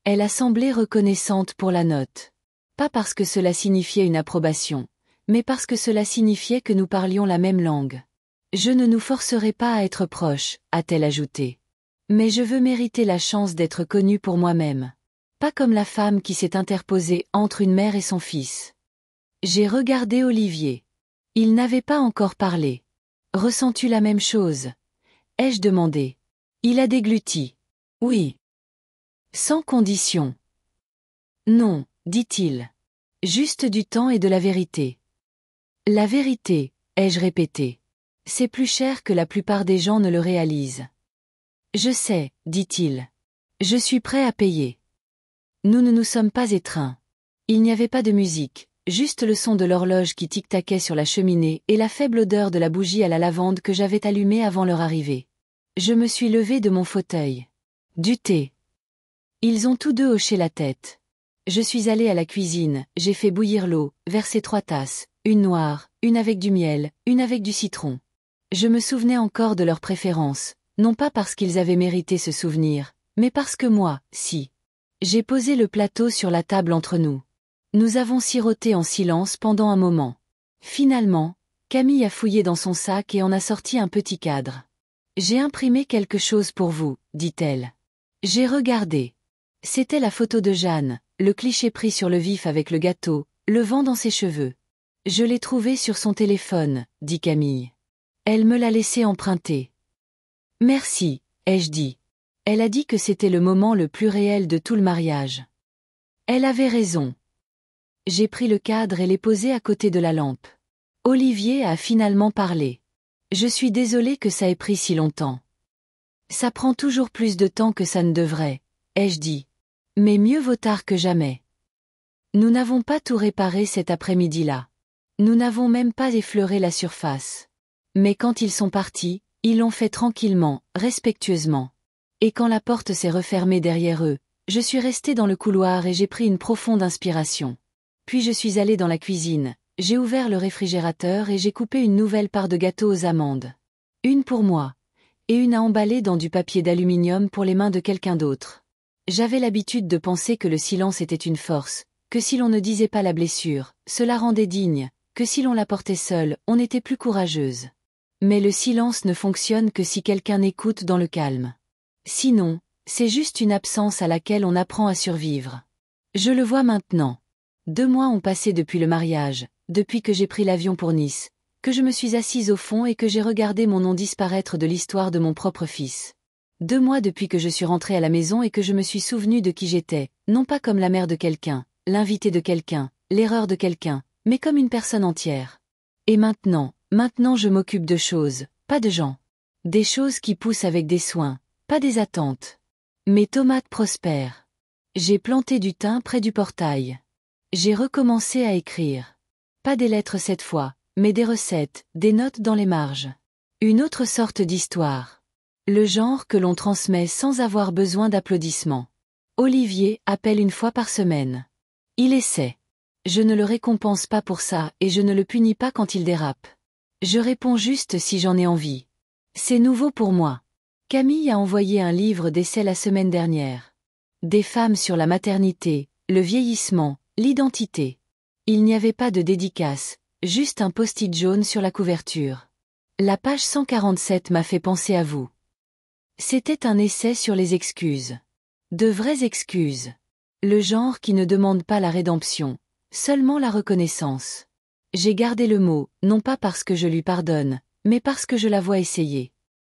Elle a semblé reconnaissante pour la note. Pas parce que cela signifiait une approbation, mais parce que cela signifiait que nous parlions la même langue. Je ne nous forcerai pas à être proches, a-t-elle ajouté. Mais je veux mériter la chance d'être connue pour moi-même. Pas comme la femme qui s'est interposée entre une mère et son fils. J'ai regardé Olivier. Il n'avait pas encore parlé. Ressens-tu la même chose? Ai-je demandé. Il a dégluti. Oui. Sans condition. Non, dit-il. Juste du temps et de la vérité. La vérité, ai-je répété. C'est plus cher que la plupart des gens ne le réalisent. Je sais, dit-il. Je suis prêt à payer. Nous ne nous sommes pas étreints. Il n'y avait pas de musique, juste le son de l'horloge qui tic-taquait sur la cheminée et la faible odeur de la bougie à la lavande que j'avais allumée avant leur arrivée. Je me suis levé de mon fauteuil. Du thé. Ils ont tous deux hoché la tête. Je suis allé à la cuisine, j'ai fait bouillir l'eau, versé 3 tasses, une noire, une avec du miel, une avec du citron. Je me souvenais encore de leurs préférences, non pas parce qu'ils avaient mérité ce souvenir, mais parce que moi, si. J'ai posé le plateau sur la table entre nous. Nous avons siroté en silence pendant un moment. Finalement, Camille a fouillé dans son sac et en a sorti un petit cadre. J'ai imprimé quelque chose pour vous, dit-elle. J'ai regardé. C'était la photo de Jeanne, le cliché pris sur le vif avec le gâteau, le vent dans ses cheveux. Je l'ai trouvé sur son téléphone, dit Camille. Elle me l'a laissé emprunter. Merci, ai-je dit. Elle a dit que c'était le moment le plus réel de tout le mariage. Elle avait raison. J'ai pris le cadre et l'ai posé à côté de la lampe. Olivier a finalement parlé. Je suis désolée que ça ait pris si longtemps. Ça prend toujours plus de temps que ça ne devrait, ai-je dit. Mais mieux vaut tard que jamais. Nous n'avons pas tout réparé cet après-midi-là. Nous n'avons même pas effleuré la surface. Mais quand ils sont partis, ils l'ont fait tranquillement, respectueusement. Et quand la porte s'est refermée derrière eux, je suis restée dans le couloir et j'ai pris une profonde inspiration. Puis je suis allée dans la cuisine, j'ai ouvert le réfrigérateur et j'ai coupé une nouvelle part de gâteau aux amandes. Une pour moi, et une à emballer dans du papier d'aluminium pour les mains de quelqu'un d'autre. J'avais l'habitude de penser que le silence était une force, que si l'on ne disait pas la blessure, cela rendait digne, que si l'on la portait seule, on était plus courageuse. Mais le silence ne fonctionne que si quelqu'un écoute dans le calme. Sinon, c'est juste une absence à laquelle on apprend à survivre. Je le vois maintenant. 2 mois ont passé depuis le mariage, depuis que j'ai pris l'avion pour Nice, que je me suis assise au fond et que j'ai regardé mon nom disparaître de l'histoire de mon propre fils. 2 mois depuis que je suis rentrée à la maison et que je me suis souvenue de qui j'étais, non pas comme la mère de quelqu'un, l'invité de quelqu'un, l'erreur de quelqu'un, mais comme une personne entière. Et maintenant je m'occupe de choses, pas de gens. Des choses qui poussent avec des soins, pas des attentes. Mes tomates prospèrent. J'ai planté du thym près du portail. J'ai recommencé à écrire. Pas des lettres cette fois, mais des recettes, des notes dans les marges. Une autre sorte d'histoire. Le genre que l'on transmet sans avoir besoin d'applaudissements. Olivier appelle 1 fois par semaine. Il essaie. Je ne le récompense pas pour ça et je ne le punis pas quand il dérape. Je réponds juste si j'en ai envie. C'est nouveau pour moi. Camille a envoyé un livre d'essais la semaine dernière. Des femmes sur la maternité, le vieillissement, l'identité. Il n'y avait pas de dédicace, juste un post-it jaune sur la couverture. La page 147 m'a fait penser à vous. C'était un essai sur les excuses. De vraies excuses. Le genre qui ne demande pas la rédemption, seulement la reconnaissance. J'ai gardé le mot, non pas parce que je lui pardonne, mais parce que je la vois essayer.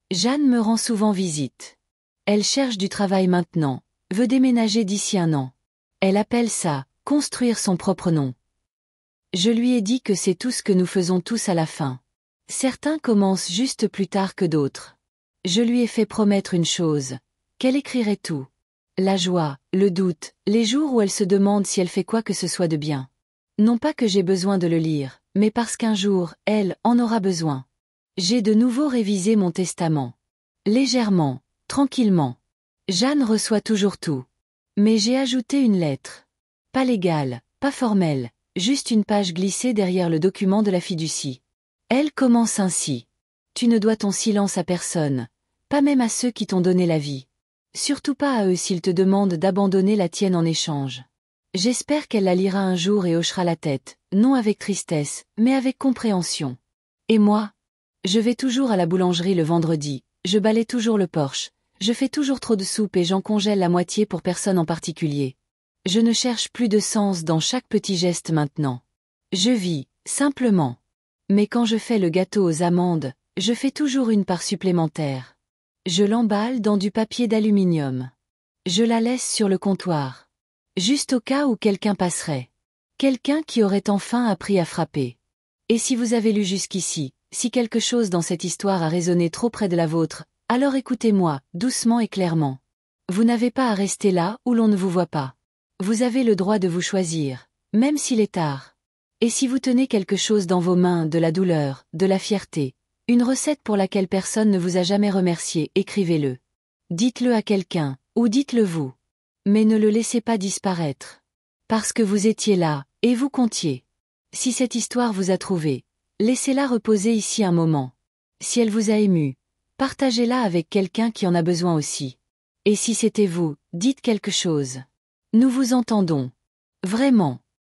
Jeanne me rend souvent visite. Elle cherche du travail maintenant, veut déménager d'ici 1 an. Elle appelle ça « construire son propre nom ». Je lui ai dit que c'est tout ce que nous faisons tous à la fin. Certains commencent juste plus tard que d'autres. Je lui ai fait promettre une chose, qu'elle écrirait tout. La joie, le doute, les jours où elle se demande si elle fait quoi que ce soit de bien. Non pas que j'ai besoin de le lire, mais parce qu'un jour, elle en aura besoin. J'ai de nouveau révisé mon testament. Légèrement, tranquillement. Jeanne reçoit toujours tout. Mais j'ai ajouté une lettre. Pas légale, pas formelle, juste une page glissée derrière le document de la fiducie. Elle commence ainsi. Tu ne dois ton silence à personne, pas même à ceux qui t'ont donné la vie. Surtout pas à eux s'ils te demandent d'abandonner la tienne en échange. J'espère qu'elle la lira un jour et hochera la tête, non avec tristesse, mais avec compréhension. Et moi? Je vais toujours à la boulangerie le vendredi, je balaie toujours le porche, je fais toujours trop de soupe et j'en congèle la moitié pour personne en particulier. Je ne cherche plus de sens dans chaque petit geste maintenant. Je vis, simplement. Mais quand je fais le gâteau aux amandes, je fais toujours une part supplémentaire. Je l'emballe dans du papier d'aluminium. Je la laisse sur le comptoir. Juste au cas où quelqu'un passerait. Quelqu'un qui aurait enfin appris à frapper. Et si vous avez lu jusqu'ici, si quelque chose dans cette histoire a résonné trop près de la vôtre, alors écoutez-moi, doucement et clairement. Vous n'avez pas à rester là où l'on ne vous voit pas. Vous avez le droit de vous choisir, même s'il est tard. Et si vous tenez quelque chose dans vos mains, de la douleur, de la fierté, une recette pour laquelle personne ne vous a jamais remercié, écrivez-le. Dites-le à quelqu'un, ou dites-le vous. Mais ne le laissez pas disparaître. Parce que vous étiez là, et vous comptiez. Si cette histoire vous a trouvé, laissez-la reposer ici un moment. Si elle vous a ému, partagez-la avec quelqu'un qui en a besoin aussi. Et si c'était vous, dites quelque chose. Nous vous entendons. Vraiment.